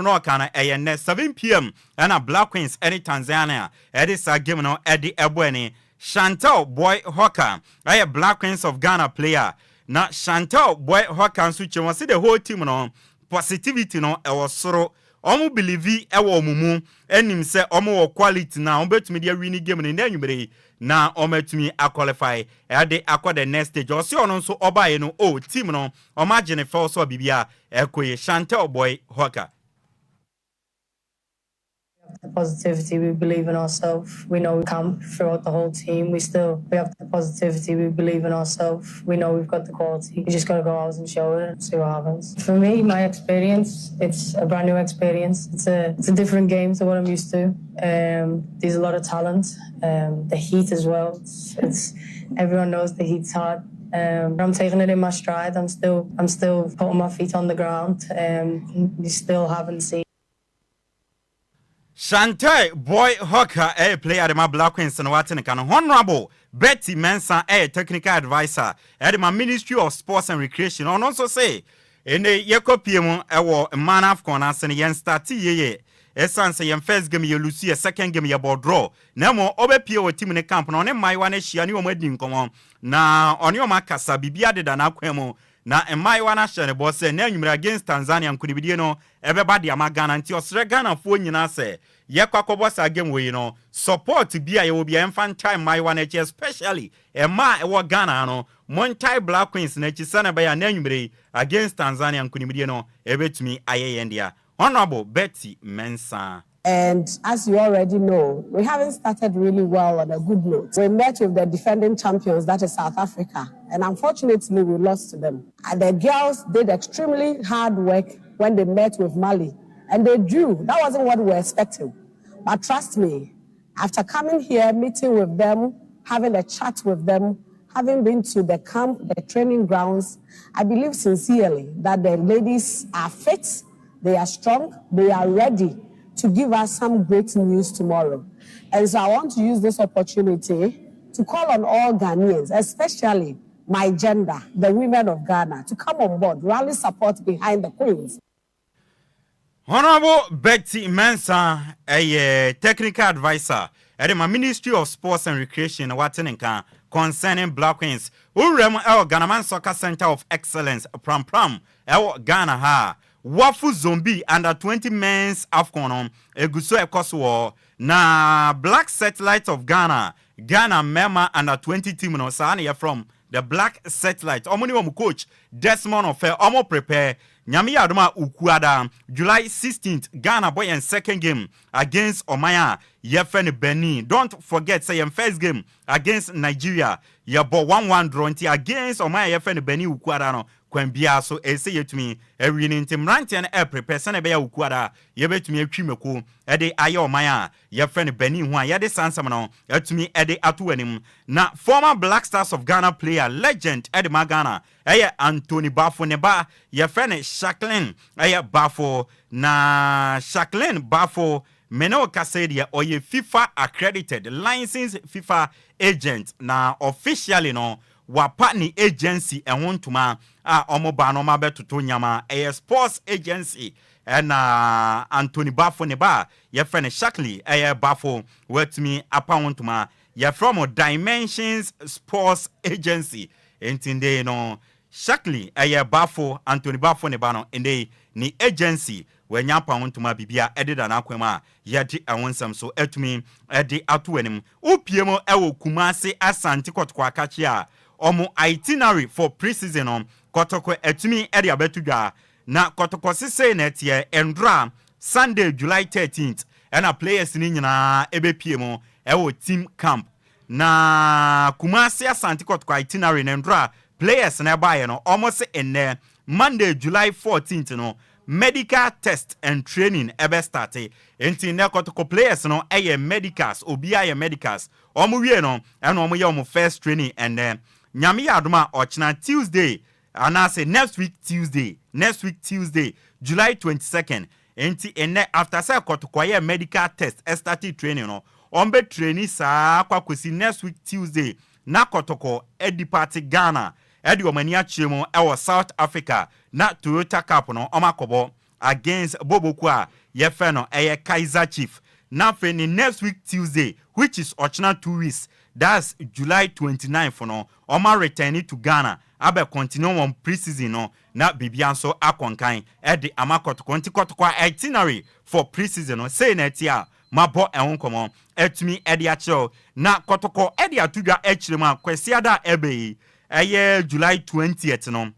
no kana 7 p.m. and Black Queens any Tanzania edis a game no edi ebweni Chantal Boy Hawker a Black Queens of Ghana player na Chantal Boy Hawker so che see the whole team no positivity no e was soro omu believe e wo mumu enim se omu wo quality na obetumi dia win game ni anwumere na ometumi qualify e de akọ the next stage o se ono nso obaye no o team no omagene fe so bibia ekoye Chantal Boy Hawker. the positivity. We believe in ourselves. We know we come throughout the whole team. We have the positivity. We believe in ourselves. We know we've got the quality. We just got to go out and show it and see what happens. For me, my experience, it's a brand new experience. It's a different game to what I'm used to. There's a lot of talent. The heat as well. It's everyone knows the heat's hard. I'm taking it in my stride. I'm still putting my feet on the ground. We still haven't seen. Shantai boy hawker player at my Black Queens and Watson can honorable Betty Mensah technical advisor at my Ministry of Sports and Recreation. On also say in the Yakopium man of corners and yen start ye. Essence yem first game you Lucia, second game you about draw. No more over team in the camp on my one she and you wedding come on. Na on your macasa bibia de danaquemo. Na my one ashane boss say name against Tanzania and could be no everybody amagana until Sregana phone you say. Yakakobos again we you know support to be I will be infantile my one especially a ma ewa Ghana no Montai Black Queens nechisana by a name against Tanzania and could be no ebe to me aye India. Honorable Betty Mensah. And as you already know, we haven't started really well on a good note. We met with the defending champions, that is South Africa, and unfortunately we lost to them. And the girls did extremely hard work when they met with Mali, and they drew. That wasn't what we were expecting. But trust me, after coming here, meeting with them, having a chat with them, having been to the camp, the training grounds, I believe sincerely that the ladies are fit, they are strong, they are ready to give us some great news tomorrow. And so I want to use this opportunity to call on all Ghanaians, especially my gender, the women of Ghana, to come on board, rally support behind the Queens. Honorable Betty Mensah, a technical advisor at my Ministry of Sports and Recreation, Watenenka, concerning Black Queens. Urem El Ghanaman Soccer Center of Excellence, Pram El Ghana ha. Wafu Zombie under 20 men's AFCON eguso ekoswo na Black Satellite of Ghana Mema under 20 team no sane from the Black Satellite omoni wo coach Desmond Ofe omo prepare nyame adoma ukuada July 16th Ghana boy and second game against Omaya yefen Benin. Don't forget say first game against Nigeria ye bo 1-1 draw against Omaya yefen Benin ukuada no kwambia so say yet me every intim rantian prepare sana be ya ukuada ye betumi atwimeko e de ayo man ye friend Benin ho ye de sansam no atumi e de atowanim na former Black Stars of Ghana player legend e de Ghana Anthony Bafo ne ba ye friend Jacqueline Bafo na Jacqueline Bafo Meno Kasedia or ye FIFA accredited licensed FIFA agent na officially no wa partner agency and want to ma omoba no ma beto to nyama a sports agency and Anthony Bafo ne ba ye friend Shackley Bafo wet me apa want to ma ye from Dimensions Sports Agency entinde no Shackley Bafo Anthony Bafo ne ba no ende ni agency when yapa want to ma bibia edida na akwema yedi awonsam so etumi edi atowanim upiemo ewo Kumasi Asante Kotoko akachia omo itinerary for pre-season on Kotoko etumi edi abetudwa na Kotoko sise netie endra Sunday July 13th and a players ni nyina ebepiemo ewo team camp na Kumasi Asante Kotoko itinerary endra players na baye no almost enne Monday July 14th no medical test and training ebe starte enti ne Kotoko players no medicals obi medicals omo wie no and omo ye omo first training and nyame adoma ochina Tuesday and I say next week Tuesday July 22nd enti enne after say Kotoko ye medical test start training no ombe training sa kwakosi next week Tuesday na Kotoko edipati Ghana edi omani achimo ewo South Africa na Toyota Cup no omakobo against Bobokwa yefeno Kaizer Chief na feni next week Tuesday which is ochina 2 weeks that's July 29 for no oma returning to Ghana abe continue on pre-season no na bibianso akonkan edi amakoto Kotoko itinerary for pre-season no say na tia mabo enkomo etumi edi acho na Kotoko edi atudwa echirema kwesiada ebe July 20th no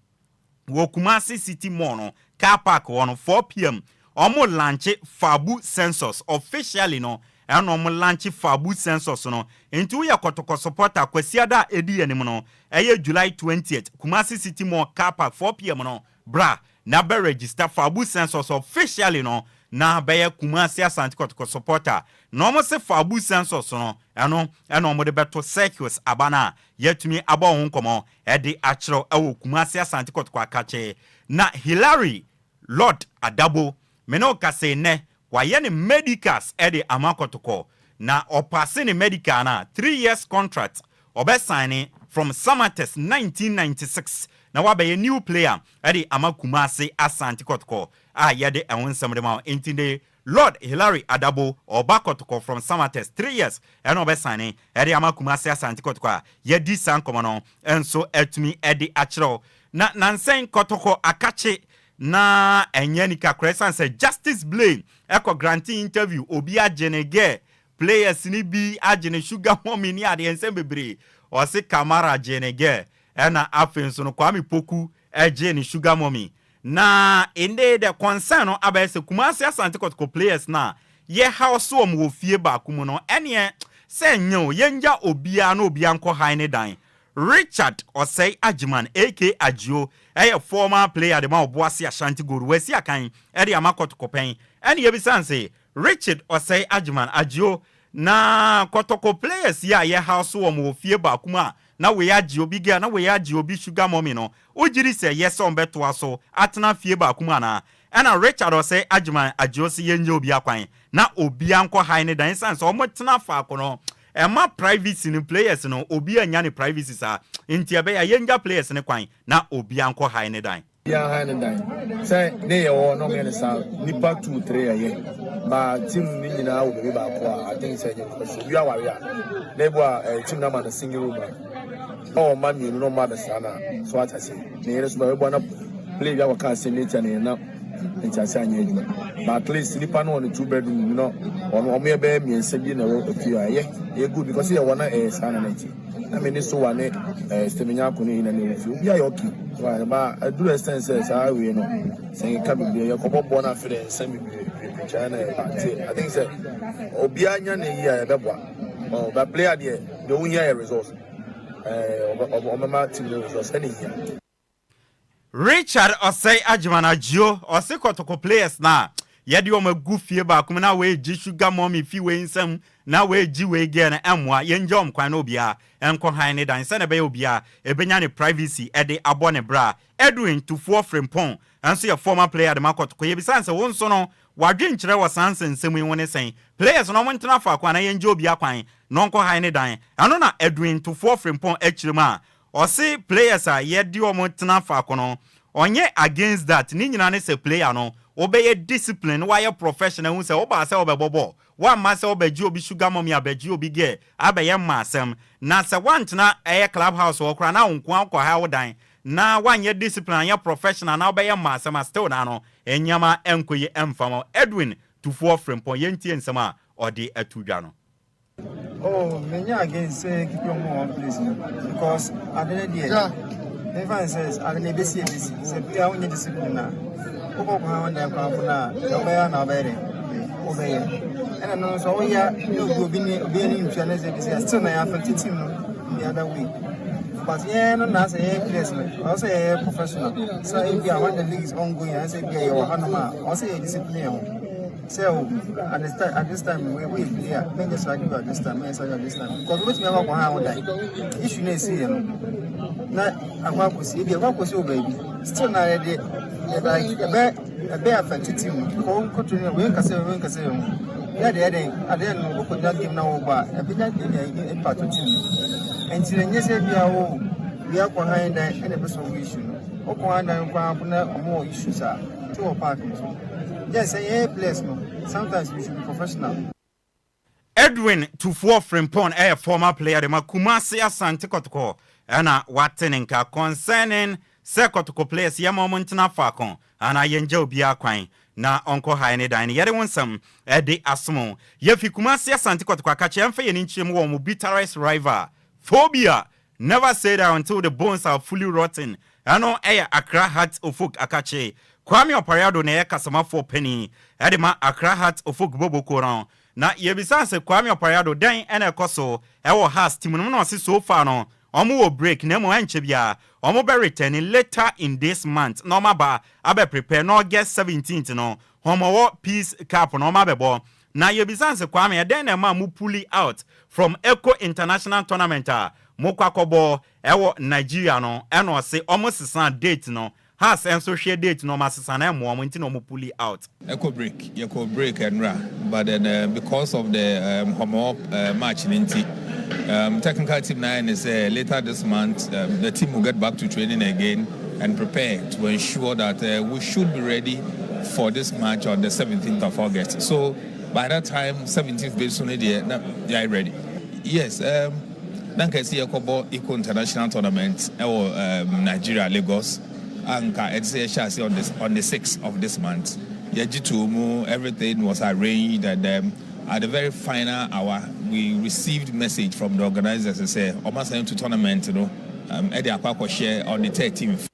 wo Kumasi City Mall no car park on 4 p.m. omo launch fabu census officially no and omo launch fabu census no into we kotoko supporter kwesiada edi enim no eye July 20th Kumasi City Mall car park 4 p.m. no bra na be register fabu census officially no na be Kumasi Asante kotoko supporter no mo se fabu census no eno mo de beto circus abana yetumi aba ho nkomo edi achro ewo Kumasi Asante kotoko akache na Hilary Lord Adabo meno kase ne waye ne medicals edi amakotoko na opase ne medical na 3 years contract obe signing from Samates 1996 na wabe new player edi Kumasi Asante kotoko yede ewonsem de ma intinde Lord Hilary Adabo obakotoko from Samates 3 years and obe signing edi Kumasi Asante kotoko yedi sankomo no enso etumi edi achro na nansen kotoko akache na enyenika kresan say Justice Blame eko granting interview obi agenege players ni bi agene sugar mommy ni ade ensem bebre o se Kamara agenege na afenso no Kwame Poku agene sugar mommy na inde the concern no abese Kumasi Asante kotoko players na ye house wo fie ba kumu no ene se nyo yenja obia na obia nko high dan Richard Osei Ajiman aka Agio a former player de ma oboase Ashanti Gold wesi akan e de amakotoko pen ene ye bisanse Richard Osei Ajiman Agio na kotoko players ya ye house wo mo fie ba kuma na we Agio biga na we Agio bi sugar mommy no ojiri se yes on beto aso atena fie ba kuma na ena Richard Osei Ajiman Agio se yenje obi akwan na obi anko high ne dan sense o mo tena fa akono Emma privacy ni players no obi anya ni privacy sa nti ebe ya yenga players ne kwan na obi anko high ne dan ya high ne dan say ne ye wo no me ne sa nipa 2 3 ye ba team ni nyina wo be ba ko I think say you are warrior nebo team na man sing room oh man you no ma da sana so ata say ne yeso ba ebo na play ya waka say nature ne na nchase anya eduma but at least nipa no on 2 bedroom you know on me be me nsabi na wo fie aye e good because you wanna sana na ti na me ni so wane stemenya ko ni na ne fie obi aye okay ba do extent say we no say ka be ye ko bobo na fere nsami be China I think say obi anya na yi a be boa but player there the win here results mama team results any here Richard Osei Ajiman Agio Osei kotoko players na yedi o magu fie ba kum na we ji sugar mommy fi we nsam na we ji we ge na emwa yenje omkwan na obia enko han ne dan se na be obia ebenya ne privacy ede abo ne bra Edwin Tufuo Frimpong anso ye former player de makotoko ye bisanse wonso no wadwen kire wasanse nsem yi woni sen players no montena fa kwa na yenje obia kwan no nko han ne dan ano na Edwin Tufuo Frimpong akirima Osi players a yedi o montena fa kono onye against that ni nyina ne se player no obeye discipline why professional hu se oba se obebobo wa ma se obeji obi sugar mommy abeji obi ge abeye masem na se wantena clubhouse okra na nko akọ ha wodan na wanye discipline ya professional na obeye masem still na no enyama enkoye emfamo Edwin Tufuo Frimpong yentie nsema odi atudwa no Oh, many again say keep your more place because at the end everyone says I can be see this say we are only discipline na koko kwa na kwa na obey na obey and no so we are no go be any influence say still na affect team no the other way but yeah no na say place no say professional so if you want the league is ongoing I say be your hanoma I say discipline so at this time we here make us argue at this time because what we have go how that issue na see na akwakosi bi akwakosi o baby still na ready be affect team ko continue we kase ya dey no ko that game na o ba e be that impact team and till nyese bia o we akwa hand and e be so issue o ko hand kwa na more issues are to park yes, a place no. Sometimes we should be professional. Edwin Tufuo Frimpong a former player de Kumasi Asante kotoko ana watenenka concerning sekotoko players ya momentna fakon ana yenje obi akwan na onko high ne dan yere wonsam ede asmo ye fi Kumasi Asante kotoko akache emfa ye nchiem wo mo bitterest rival phobia never say that until the bones are fully rotten ɛno ɛyɛ Accra Heart Ofuk akache Kwame Opariado na ɛyɛ kasamafo penny ɛde ma Accra Heart Ofuk boboko no na yebisa se Kwame Opariado dan ɛna ɛkɔso ɛwɔ has team no na ɔse so far no ɔmo wɔ break na mo anche bia ɔmo be returning later in this month na ɔma ba abe prepare no August 17th no ɔmo wɔ Peace Cup no ɔma bɛbɔ na yebisa se Kwame dan na ma mo pulling out from Echo International Tournament mo kwakobo ewo Nigeria no eno se omo sesan date no has enso hwe date no masesa na mo nti no mo pull out echo break and ra but then because of the homo match ninti technical team 9 is later this month the team will get back to training again and prepare to ensure that we should be ready for this match on the 17th of August. So by that time 17th basically they are ready. Yes, Nanka see Echo International Tournament Nigeria Lagos and it's on the 6th of this month. Everything was arranged and at the very final hour we received message from the organizers to say almost to tournament Eddie Apako share on the 13th.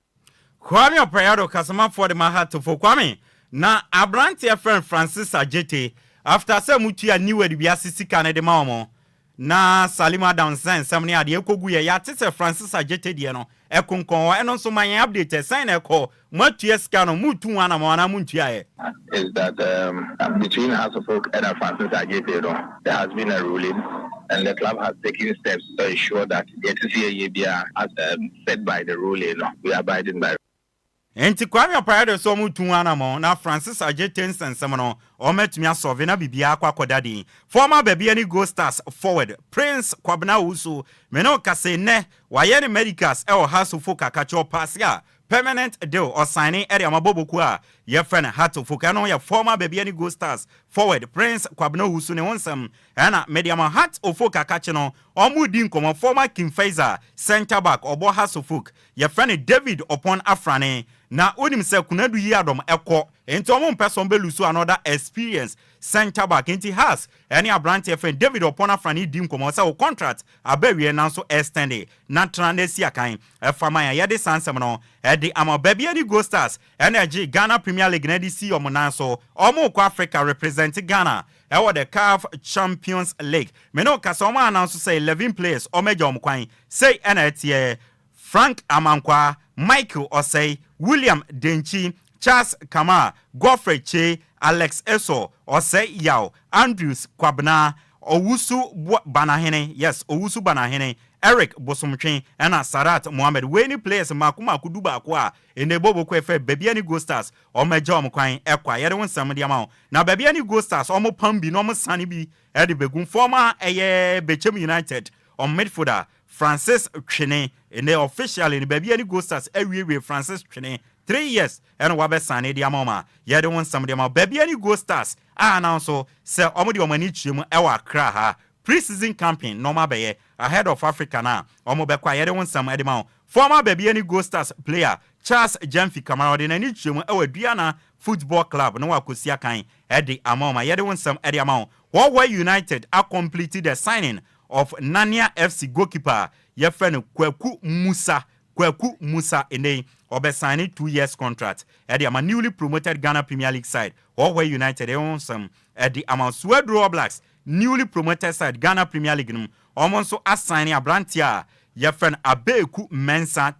Kwame Opariado kasama for the Mahato for Kwame na Abranti friend Francis Ajete after say mutu new we bi asisi Canada mamo na Salima Downsen samni ade ekogu ye ya tete Francis Ajete de no ekonkon eno so man update sign eko matu eska no mutu wana ma muntu aye is that between House of Folk and Francis Ajete there has been a ruling and the club has taken steps to ensure that the TCA as set by the ruling we are abiding by. Enti Kwame Opariado so mutu wana mo na Francis Ajete nsensem no o metumi asove na bibia akwakodade former baby Gold Stars forward Prince Kwabena Usu meno kase ne waye ne medicals e o House of Folk akacho pass ya permanent deal or signing area maboboku a ye friend House of Folk no ya former baby Gold Stars forward Prince Kwabena Usu ne wonsam na mediama Heart of Folk akache no omudi nkomo former King Faisal center back obo House of Folk ye friend David upon Afrane na onim se kunadu yi adom ekọ enti omo person be lusu another experience center back enti has any Abranti friend David upon Afrani dim komo se o contract abawie na so extend na tranesi akan efama ya de sansem no e de ama baby any Gold Stars energy Ghana Premier League na di si omo nan so omo ko Africa represent Ghana ewo the CAF Champions League me no kasa omo announce say 11 players omeja omo kwan say NLT Frank Amankwa Michael Osei William Denchi Charles Kama Godfrey Che Alex Eso Osei Yao Andrews Kwabena Owusu Banahene yes Owusu Banahene Eric Bosomtwen and Sarat Mohammed Weni players Makuma Kuduba kwa Enebobo Kwefe Baby Gold Stars omeja omkwan ekwa yede wonsam dia ma na Baby Gold Stars omo pambi no mo sane bi ede begun former Bechem United on midfielder Francis Twene in official in Baby Gold Stars every Francis Twene 3 years and wabe sane dia mama yede wonsam dia ma Baby Gold Stars announce say omo di omani chimu ewa Accra ha pre-season campaign normal beye ahead of Africa na omo be kwa yede wonsam edema former Baby Gold Stars player Charles Jamfi Kamara de nani chimu ewa Duana Football Club no wakosia kan edi amoma yede wonsam edi amon Huawei United are completed the signing of Nania FC goalkeeper ye friend Kwaku Musa ene obe signing 2 years contract edi ama newly promoted Ghana Premier League side Huawei United wonsam edi ama Swedro Blacks newly promoted side Ghana Premier League num omonso assigning Abrantia ye friend Abeku Mensah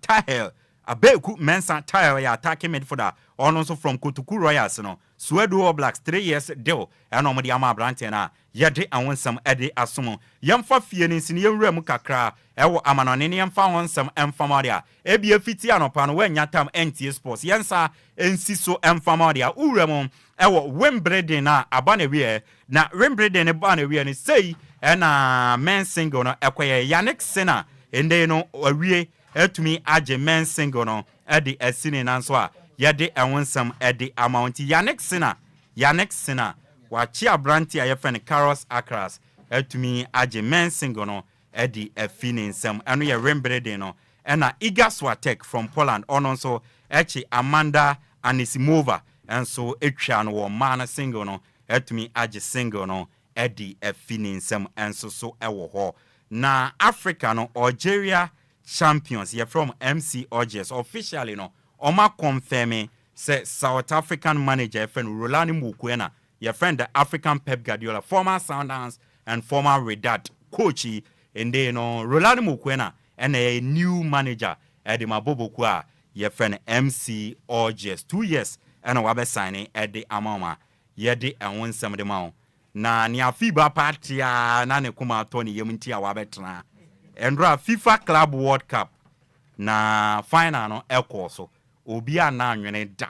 Tahir ya attacking midfielder also from Kotuku Royals no Swedro Blacks 3 years deal and omodi ama Abrantia na yede awonsam ede asomo yemfa fie ni sine yewura mu kakra ewo amanone ne yemfa wonsam emfamadia ebia fiti anopa no wanyatam NTA Sports yensa ensiso emfamadia uwura mu ewo Wimbledon na abana wie na Wimbledon ne bana wie ne sei na men single no ekoye Yannick Sinner ende no awie etumi age men single no ede asini nanso a yede awonsam ede amount Yannick Sinner wachi Abranti a friend Carlos Akras etumi age men single no edi afini nsem eno ye Wimbledon no ena Iga Swiatek from Poland ononso echi Amanda Anisimova enso etwa no wo man single no etumi age single no edi afini nsem enso so ewo ho na Africa no Algeria champions. You're from MC Orges. Officially, no. Oma confirming say South African manager friend Rolani Mukwena. Your friend the African Pep Guardiola, former Sundowns and former Redad coachy. And then Rolani Mukwena and a new manager at the Mabobokwa. Your friend MC Orges. 2 years and a wabe signing at the Amama. Yedi and one some of the mount. Na ni afiba partia na ne kuma Tony yemunti a wabetra. Endra FIFA Club World Cup na final no elko so. Obi na nwene da.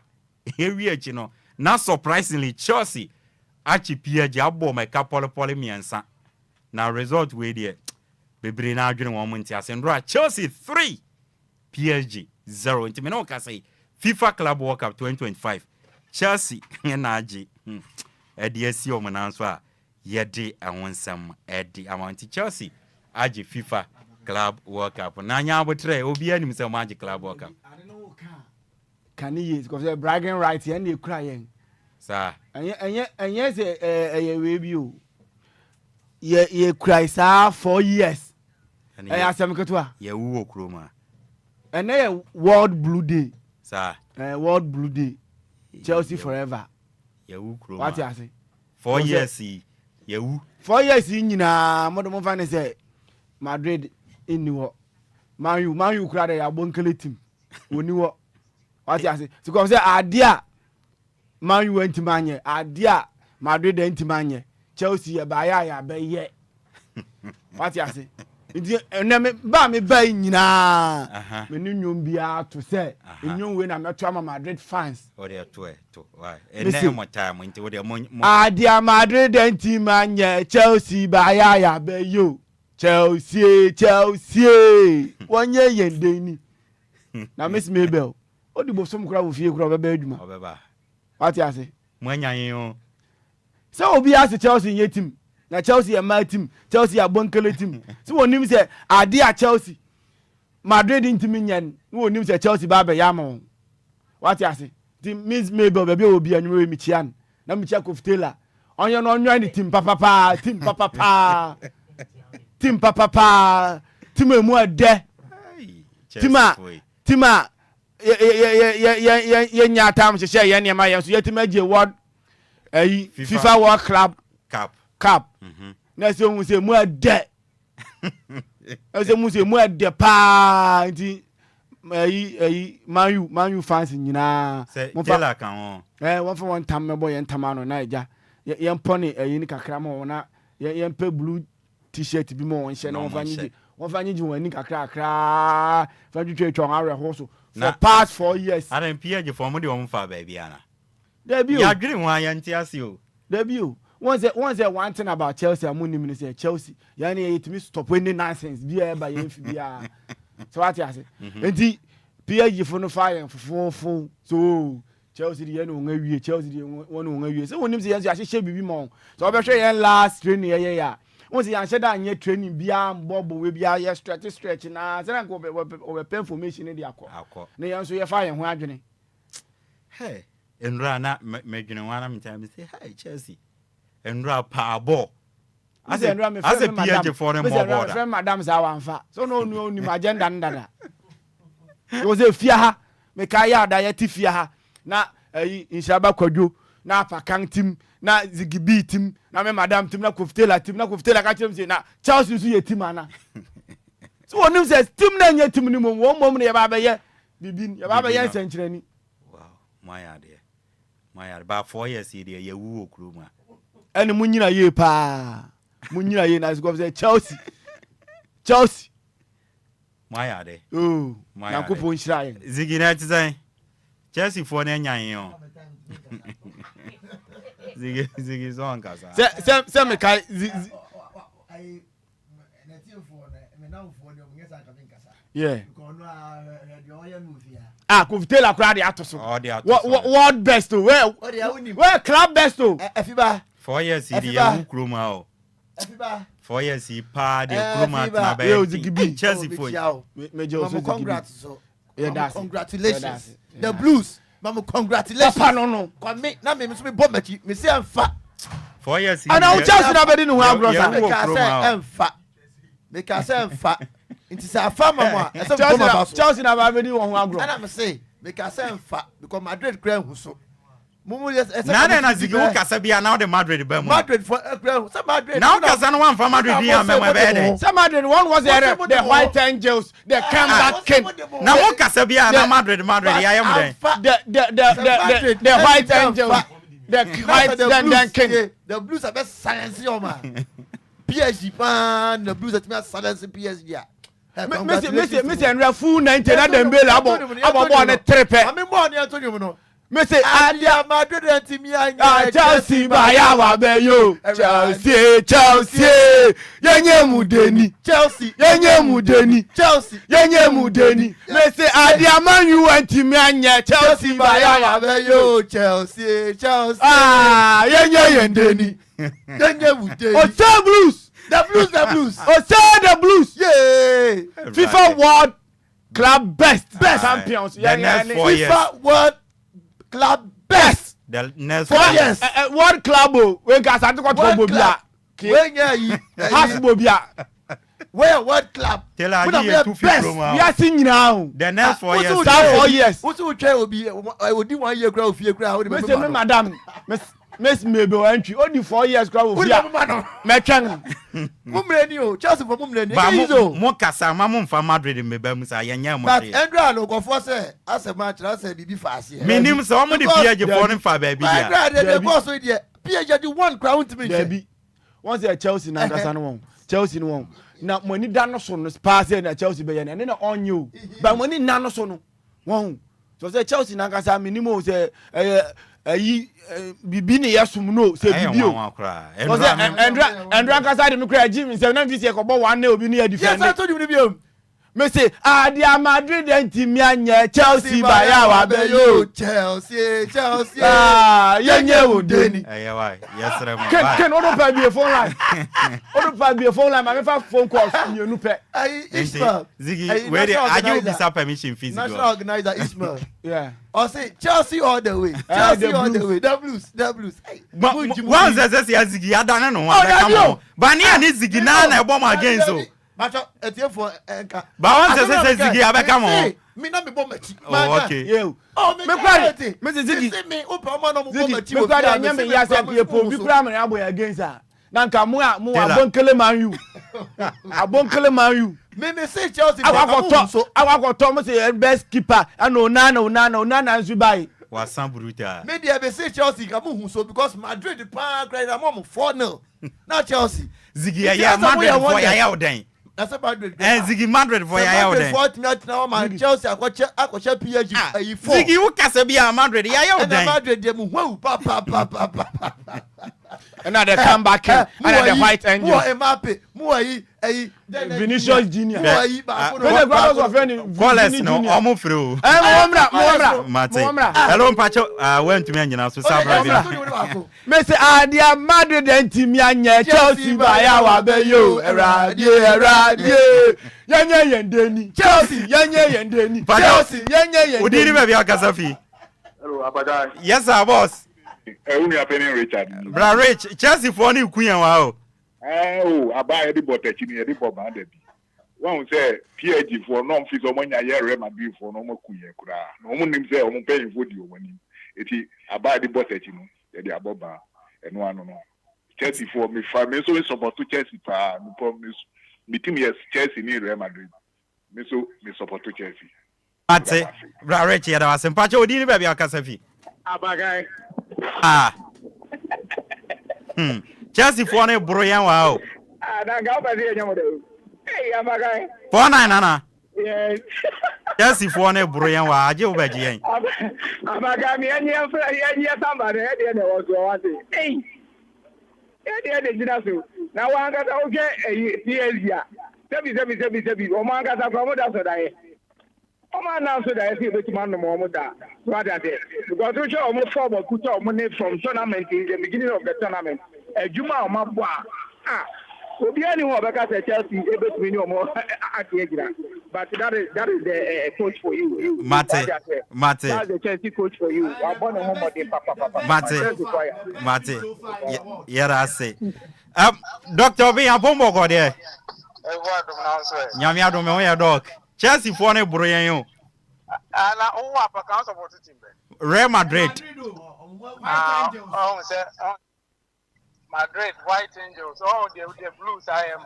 Here echi no na surprisingly Chelsea achi PSG abo meka pole miensa. Na result we there. Bebre na adwene wo munti asendra Chelsea 3 PSG 0. Intimi no ka say FIFA Club World Cup 2025. Chelsea na agi. Edi esi o mananso a yedi awonsam edi amanti Chelsea agi FIFA Club World Cup na nya abotre obi anim se agi Club World Cup can he because bragging right here and crying sir and say we bi o ye cry sir 4 years asem ketua ye wu okroma and World Blue Day sir World Blue Day Chelsea forever. What you say? 4 years, you 4 years in Modern Fan say Madrid in New Man, you cried a bunkele team. When you what you say? So, because idea Man, you went to Mania, idea Madrid went to Mania, Chelsea, Baya, Bay. What you say? Me buying na me new be to say new when I'm not Madrid fans or they to why and more time into the dear Madrid and team man Chelsea Baya be you Chelsea 1 year yen na Miss Mabel o di bo some crowd of you crowd be aduma what you say mwanya yin so obi as Chelsea in team na Chelsea a my team Chelsea a bunkele team so wonim say ade a Chelsea Madrid intimi nyan wonim say Chelsea ba be yam what you say team Miss Mabel be obi anwere mi chian na mi chia Koftela onye no onwa ni team papa team papa team emu ade team a ye nya tam hye ye ne ma ye so ye team age world FIFA World Club Cup. Na se mu se mu ade. Na se mu se mu ade pa nti Man U fans nyina. Mo fa kan ho. Won fa won tam mebo ye ntam ano na eja. Ye mpone ni kakra mo na ye mpe blue t-shirt bi mo won hye na won fa nyiji won ni kakra fa twetwe twon awe ho so for past 4 years. Adan PSG for mo de won fa ba bia na. Debut. Ya dwere ho ayanti ase o. Debut. Once one thing about Chelsea, I'm going to say Chelsea. Yani it means stop any nonsense. Be by FBA. So what you say? And the PSG for no fire for 4. So Chelsea the end on Chelsea the one on so when him say I should be more. So I be sure you last training yeah. Once you answer that and training bia bobo we bia ya stretch na say go over pen formation in the akọ. Na yan so you fire ho adwene. Hey, enra na medwene wana mtime say hi Chelsea. Enra pa ball. As a PSG for them more border. Friend madam za wanfa. So no ni agenda ndada. It was a fear me kaya da yeti fear na Nhyiraba Kwadwo na Apakan team na Zigibi team na me madam team na Koftela ka chem say na Chelsea so ye team ana. So onim say team na nye team ni mom mom na ye ba be ye bibin ye ba be ye senkyerani. Wow, my idea. Ba 4 years here ye wu okroma. And munyina ye pa munyina ye na go say Chelsea my ade my yakopon hira Ziggy na tizan Chelsea for na nyan yo Ziggy so anka sa se me kai yeah Koftela crowd dey atoso what best where club best Efiba 4 years here you kroma o Efiba 4 years he pa de kroma na ba Chelsea for you congrats so yeah congratulations the Blues mama congratulations papa no come me na me so me bomb machi me say amfa 4 years and now Chelsea na be no ho agro say amfa It is a farmer. Chelsea na ba be won agro. And I'm say make us say fa because Madrid cry who so. Na zigi wo kasa bia na the Madrid be mo. Madrid for some Madrid. Now kasa no one for Madrid here me be there. Some Madrid one was the White Angels, the comeback king. Na wo kasa bia na Madrid ya am there. The White Angels, the White then king. The Blues are best silence your man. PSG pan the Blues at me silence PSG. Messi and full 90 na Dembele abo na trepe. I mean more than Antonio no. Messi Adia Madrid and Timia Chelsea bayawa be yo. Chelsea yenye mudeni. Chelsea yenye mudeni. Chelsea yenye mudeni. Messi Adia Man U and Timia Chelsea bayawa be yo. Chelsea yenye yendeni. Yenye mudeni. Hotel Blues. The Blues. The Blues. Yeah. FIFA World Club Best champions. FIFA World Club Best. The next 4 years. World Club. We got something called Bobia. Hasbobia. Where World Club? Tell her you best. We are singing now. The next 4 years. 4 years. What's the try will be? I would do 1 year grow for your crowd. Madam. Miss Mabel entry only 4 years grow for Mechan. Mumlenio, Chelsea for Mumlen. Mokasa, Mamum for Madrid in Mebemusa, Yanyam. But Andra look of us as a match, I said, be fast. Minim so many PG foreign for baby. The boss with you. PG 1 crown to me. Once a Chelsea Nangasan Chelsea won. Now when you done so pass in a Chelsea Bayan and then on you. But when you none so won. So say Chelsea Nangasan minimum say bibini yasum no say bibio Andra kasa de me kra Jim say na visi e ko bo 1 na obi ni defend. Yes I told you bibio. Me say Adia Madrid ntimi anya Chelsea ba ya wa be yo Chelsea yenye udeni. Why? Yes sir. Can odo pa bi phone line. Odo pa bi phone line ma me fa phone calls you pe. Ismail. Ziggy, where are you bisa permission physical? National organizer Ismail. Yeah. I say Chelsea all the way. Chelsea all the way. The Blues. One says Ziggy adana no one come on. Bani ani Ziggy na e bomb against so. Macho etie for enka. Ba one says Ziggy abeka mo. Me na me bomb machi. Oh okay. Me kwari. Me Ziggy. Me opa ma no mo bomb machi. Me kwari anya me ya say pie po bi kura me abo against her. Na nka mo abonkele Man U. Abonkele Man U. Me say Chelsea. Awakoto mo say best keeper. Ano Onana Zubai. Wasan brutal. Me dey be say Chelsea ka mo hu so because Madrid pan cry na mo 4-0. Now Chelsea. Ziggy ya Madrid for ya den. That's about Madrid. Ziggy Madrid for ya den. Now man Chelsea akwache PSG ayi 4. Ziggy wo kasa bia Madrid ya den. Madrid dem hu pa. And now they come back and the White Angels. Mo Mbappe, mo ayi Vinicius Junior. Mo ayi ba ko no brothers of any Wallace no omo free. Mo Mate. Hello Mpacho, went to me anyina so sabra bi. Me say Adia Madrid ntimi anya Chelsea ba ya wa be yo. Erade. Yenye yendeni. Chelsea yenye yendeni. Chelsea yenye yendeni. Udiri be bia kasafi. Hello Apakan. Yes sir boss. Uni apeni Richard. Bra Rich, Chelsea for ni kuyan wa o. Aba e bot echi ni e bot ba de bi. Won say PSG for no fit so monya ye Real Madrid for no makuye kura. No mo nim say o mo pay for di o wani. Eti aba e bot echi no e di aboba eno ano no. Chelsea for me so support to Chelsea pa no promise. Me team yes Chelsea ni Real Madrid. Me support to Chelsea. Ate, Bra Rich ya da wasempacho odi ni ba bia kasafi. Apakan. Chelsea for ne bro yan wa o. Na ga ba dey nyamo de. Hey Apakan. For nana. Yes. Chelsea for ne bro yan wa aje obaji yan. Apakan me anya samba de dey na wo so wa say. Hey. Dey jina so. Na wa nga ta o je PSG a. Sebi o ma nga ta ko mo da so dai. O ma na so dai see beti man no mo da. So that day. Because we show mo form kuta mo name from tournament in the beginning of the tournament. Ejuma o ma bo a. Obi ani won be ka say Chelsea e betumi ni o mo akiegira. But that is the coach for you. Mate. That's the Chelsea coach for you. I born a home de papa. Mate. Yeah, I say. Doctor, we have bombo go there. Nyame adom me ho dog. Chelsea for ne bro yen yo. Ana o Apakan support team be. Real Madrid. Madrid White Angels. Oh, the Blues I am.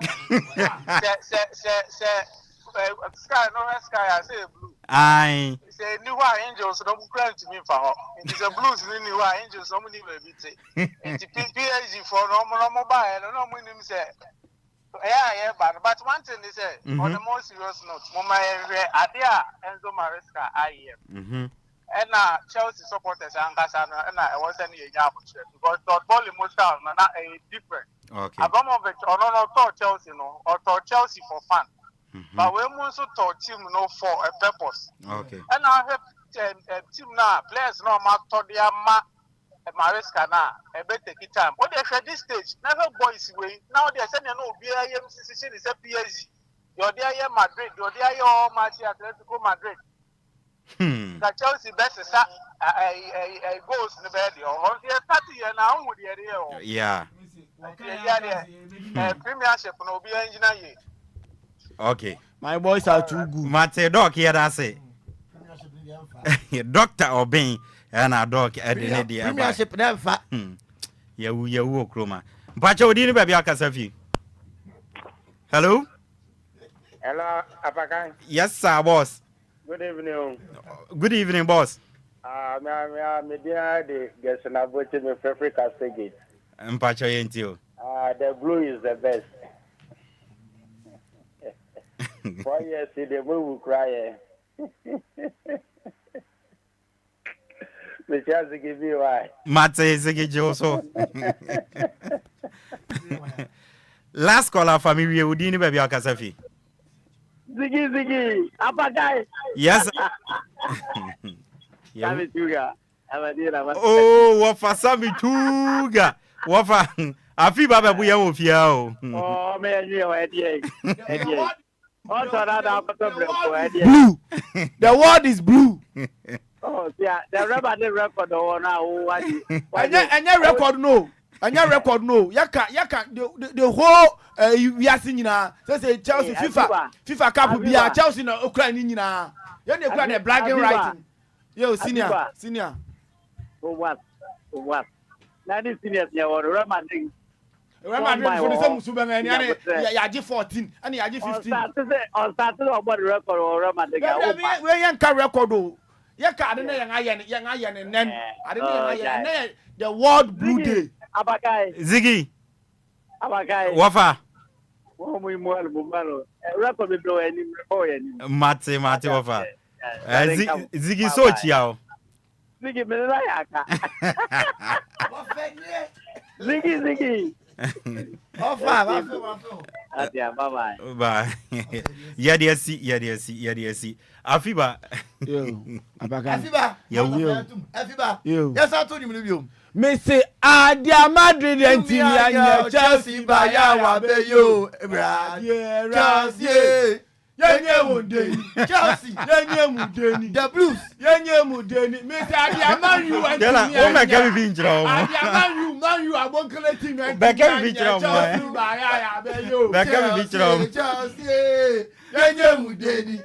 Sky no Sky I say blue. Aye. Say new Angels don't grant to me for. It is a Blues new Angels so many will be take. It's PSG for no mobile no winning say. Yeah, but one thing is on the more serious note, Mama Adia Enzo Maresca I am. And Chelsea supporters and I was any because football in Moscow is different. Okay. Abramovich or no thought Chelsea no or thought Chelsea for fun. But we also thought team no for a purpose. Okay. And I have team now players no matter their Maresca now a better take time. But they at this stage, never boys way. Now they're sending no BIM decision is a PSG. You're there Madrid, you're there your match Atletico Madrid. That Chelsea best is a goals in the bed. Or the 30 year now with the area. Yeah. Premiership no be engineer. Okay. My boys are too good. Mate doc here that say. Doctor Obin and a dog at the idea. Premiership never. Yeah, we are walk Roma. But you didn't baby Akasafi. Hello? Hello, Apakan. Yes, sir, boss. Good evening. Good evening, boss. Me dear, the guest and I voted me for Africa State. Mpacho yentio. The blue is the best. 4 years, the blue will cry. The chance to give you why. Mate Ziggy Joso. Last caller for me, we would need baby Akasafi. Ziggy, Apakai. Yes. Sammy Tuga. Oh, what for Sammy Tuga? What for Afi Baba Buya Ofiao? Oh, man, you are blue. The word is blue. Oh, yeah, the record now. And your record no. And your record no. Yaka the whole we are singing now. Say Chelsea FIFA Cup be Chelsea no Ukraine na. You dey cry the black and white. Yo senior. For what? Now this senior you want Real Madrid. Real Madrid for the same Suban ya 14 and ya 15. On Saturday about the record or Real Madrid. We yan ka record o. Yaka ade na yang ayen nen. Ade na yang ayen the world blue day. Abakai. Ziggy. Abakai. Wafa. Record be blow any Mate Wafa. Ziggy Sochi yao. Ziggy me la yaka. Ziggy. Wafa. Atia bye. Bye. Yadesi. Afiba. Yo. Apakan. Afiba. Afiba. Yo. Yes, I told you you. Me say Adia Madrid and team ya Chelsea ba ya wa be yo. Chelsea. Yenye mudeni. Chelsea. Yenye mudeni. The Blues. Yenye mudeni. Me say Adia Man U and team ya. O me ka bi njira o. Adia Man U abonkele team and be ka bi njira o. Chelsea ba ya be yo. Be ka bi njira o. Chelsea. Yenye mudeni.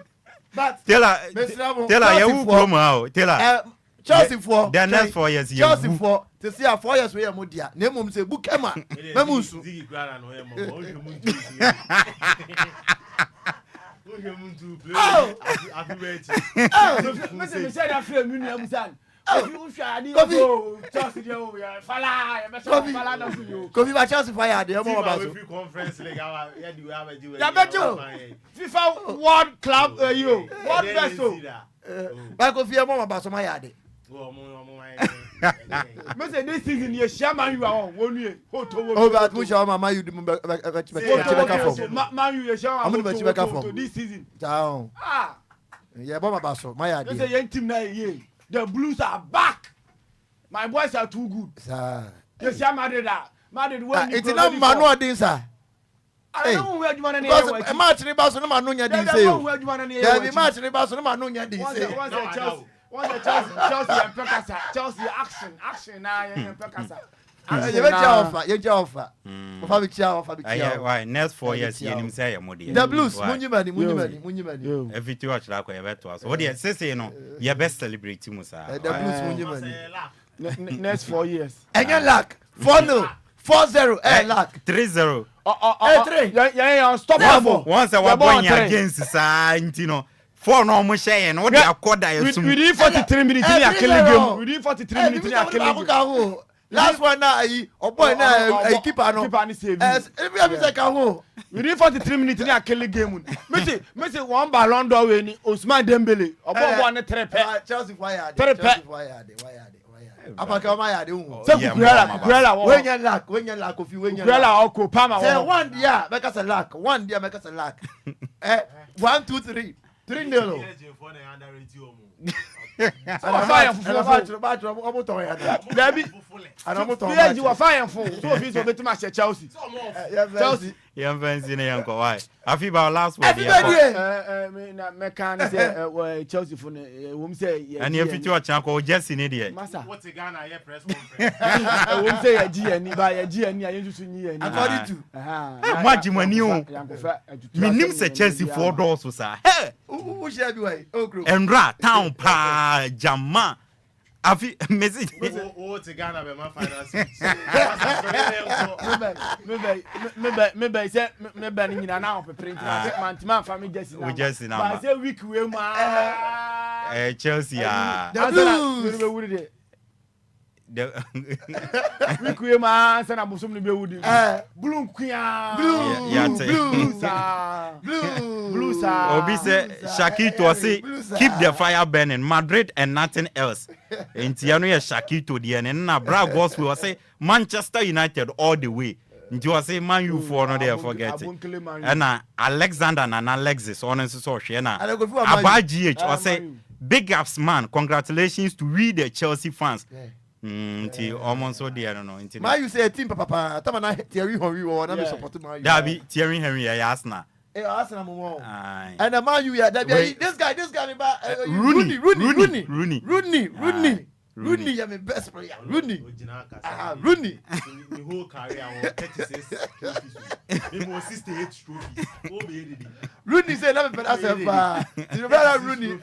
But Tell her you promo out. Tell her. Chelsea for the next 4 years. Chelsea for to see 4 years we are modia. Name say book Emma. Memusu. FIFA World Club World Vessel. Mese this season ye shaman you are won you oh but we shall mama you man you ye shaman this season down yeah bomba baso my idea say your team na ye the Blues are back my boys are too good sir ye shaman Madrid when it's not manual din sir I don't know where you want to because match ni baso no manu nya din say yo yeah the match ni baso no manu nya din say Chelsea and Chelsea action now and Pekasa. offer. Why next 4 years you say your money. The blues, money. Every 2 hours like we to us. What do you say no? Your best celebrity musa. The blues money. Next 4 years. And your luck. 4-0. 4-0 and luck. 3-0. 3. Yeah, stop. Once I was born against society, you know. 4 no more share and what they are called within 43 minutes in a killing game. Within 43 minutes in a killing game. Last one now, boy now, keeper no. Within 43 minutes in a killing game. Messi one ballon d'or when Ousmane Dembele. Obo one trepe. Chelsea fire. Apakan my yard. Kurela. When you lack of you, when you Kurela or Kopama. Say 1 year, make us a lack. 1 year, make us a lack. 1, 2, 3. 3-0. You were fine for so if you to match Chelsea. Chelsea. Young fans in a why. I feel about last week. Chelsea for whom say and if you are chanko just in idiot. What's a Ghana press conference? Whom say a G and by a G and I used to need according to imagine when you name say Chelsea 4 doors was who shall be way? And rat town pa jama. Afi message. Oh, to Ghana be my finance. Maybe say maybe ni na now print man family just now. We just now. But say week we ma Chelsea week we ma say na bosom ni be wudi. Blue queen. Blue sir. Obi say Shakito say keep the fire burning, Madrid and nothing else. Enti no ye Shakito the and na bra boss we say Manchester United all the way. Nti we say Man U for no dey forget it. And Alexander and Alexis honestly so hwe na Aba GH or say big ups man, congratulations to we the Chelsea fans. Nti almost so there no nti Man U say team papa tama na Thierry Henry or na me support Man U. Dabi Thierry Henry ya Arsenal. Arsenal mo. And the Man U ya this guy Rooney ya my best player. Rooney. Rooney. The whole career was 36 trophies. He was 68 trophies. What be it? Rooney say let me put us you better Rooney.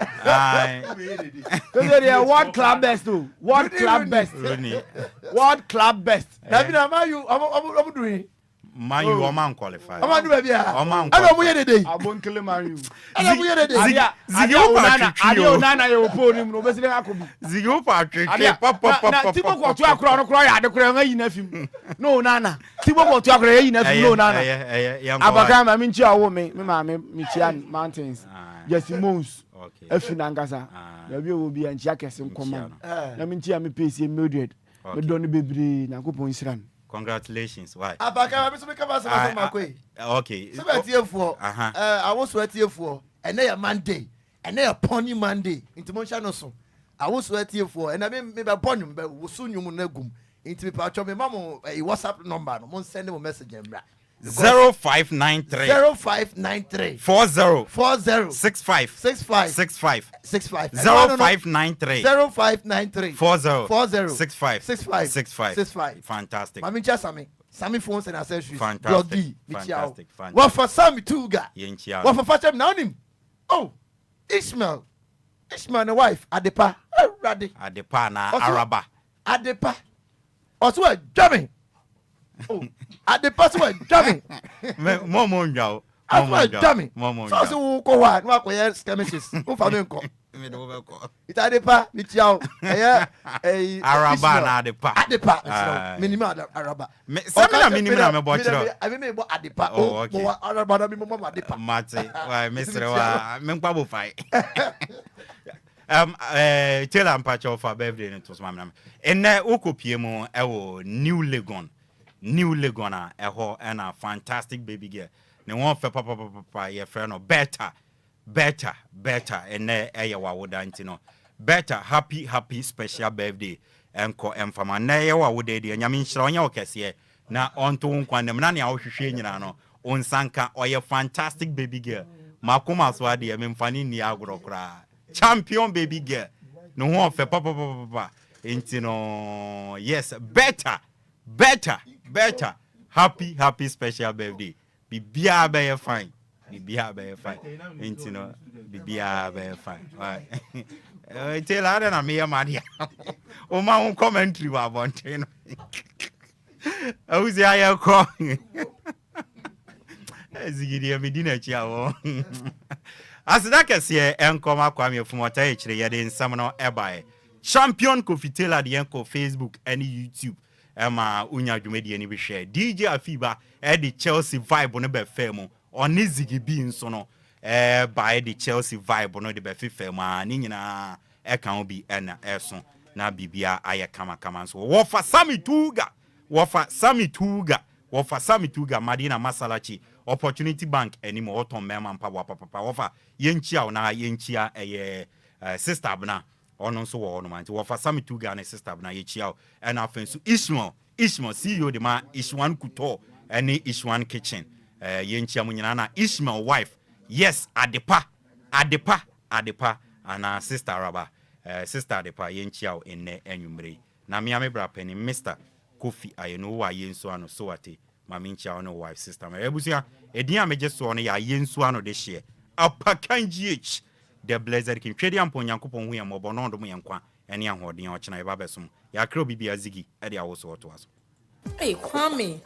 World club best too. World club best. Rooney. World club best. David Man U I'm doing Man U man qualify. I'm do baby. Man. I don't hear the day. I won't kill Man U. I don't hear the day. Adio nana you put him no be say akobi. Zigio Patrick. Na Tibo ko to akro no kro ya de kro yi na fim. No nana. Tibo ko to akro yi na fim no nana. Apakan ma minchi awo me ma me Michian Mountains. Jesse Mons. Okay. Efina ngasa. Na bi obi anchi akese nkoma. Na minchi am pese Mildred. Me don bebre na kopon Israel. Congratulations. Why? Apakan me so me come say my kway. Okay. So for I was sweaty for and na Monday. And na pony Monday. Into Moncha no so. I was sweaty for and I me be born you be wosun you na gum. Into me pa cho me mama WhatsApp number no. Mo send them a message embra. 0593 0593 40 65 0593 40 65 fantastic. Mami cha Sammy phones and accessories. Fantastic. What for Sammy too guy? What for Fatem now him? Oh, Ishmael the wife Adepa na Araba Adepa also a jamming. Oh, at the pass way, jamming. Momo njao. Jamming. So go on, work with skirmishes. Who found ko? It Adepa, Michao. Araba na Adepa. Adepa. Minimum Araba. Minimum me bochro. I mean me Adepa. Oh, Araba na minimum Adepa. Mate, why Mr. Wa, me nkwa bo fai. Tell am patch of our birthday to Smam. And ukopie mo ewo New Legon eho and a fantastic baby girl. Ne won fe papa your friend no better and eyewa woda ntino. Better happy special birthday enko emfama na eyewa woda de nyame nhyira onya okese na onto nkwanem na ne ahwehwe nyina no onsanka oye fantastic baby girl. Makoma so ade me mfani ni agoro kra. Champion baby girl. No won fe papa ntino yes better better. Happy special birthday. Bibia be fine. Bibia be fine. Ain't you know? Bibia be fine. Right. Tell her that me Maria. O ma un commentary wa bonte. Who's here calling? Zigidi me dinner chia. As that can see, Enkoma Kwame Fumota Echre Yadin Samano Ebae. Champion Kofi Taylor the Enko Facebook and YouTube. Emma Unya Jumedi and we share. DJ Afiba the Chelsea vibe on the Befemo. Or Nizigi being sono by the Chelsea vibe on the Befema. Nina Ekan be Enna Erson. Na Bibia Aya Kama so. Wafa Sami Tuga. Madina Masalachi. Opportunity Bank anymore Tom Memman Power Papa offer Yenchia na Yenchia a sister abna on so on man to offer some two Ghana sister abna Yechia and offense to Ishmael CEO the man Ishwan Kuto any Ishwan kitchen Yenchia Munana Ishmael wife yes Adepa and sister Raba sister Adepa Yenchia in Enumre na Miami bra penny Mr. Kofi I know why Yenso ano so ate Mamincha on wife sister. Ebusia, Edia me just on ya yensuano this year. Apakan GH. The blessed king. Trade and Ponyankupon, we are more bonondo muyankwa, and young holding or China Babesum. Ya crow be a ziggy, Edia also to us. Hey, Kwame,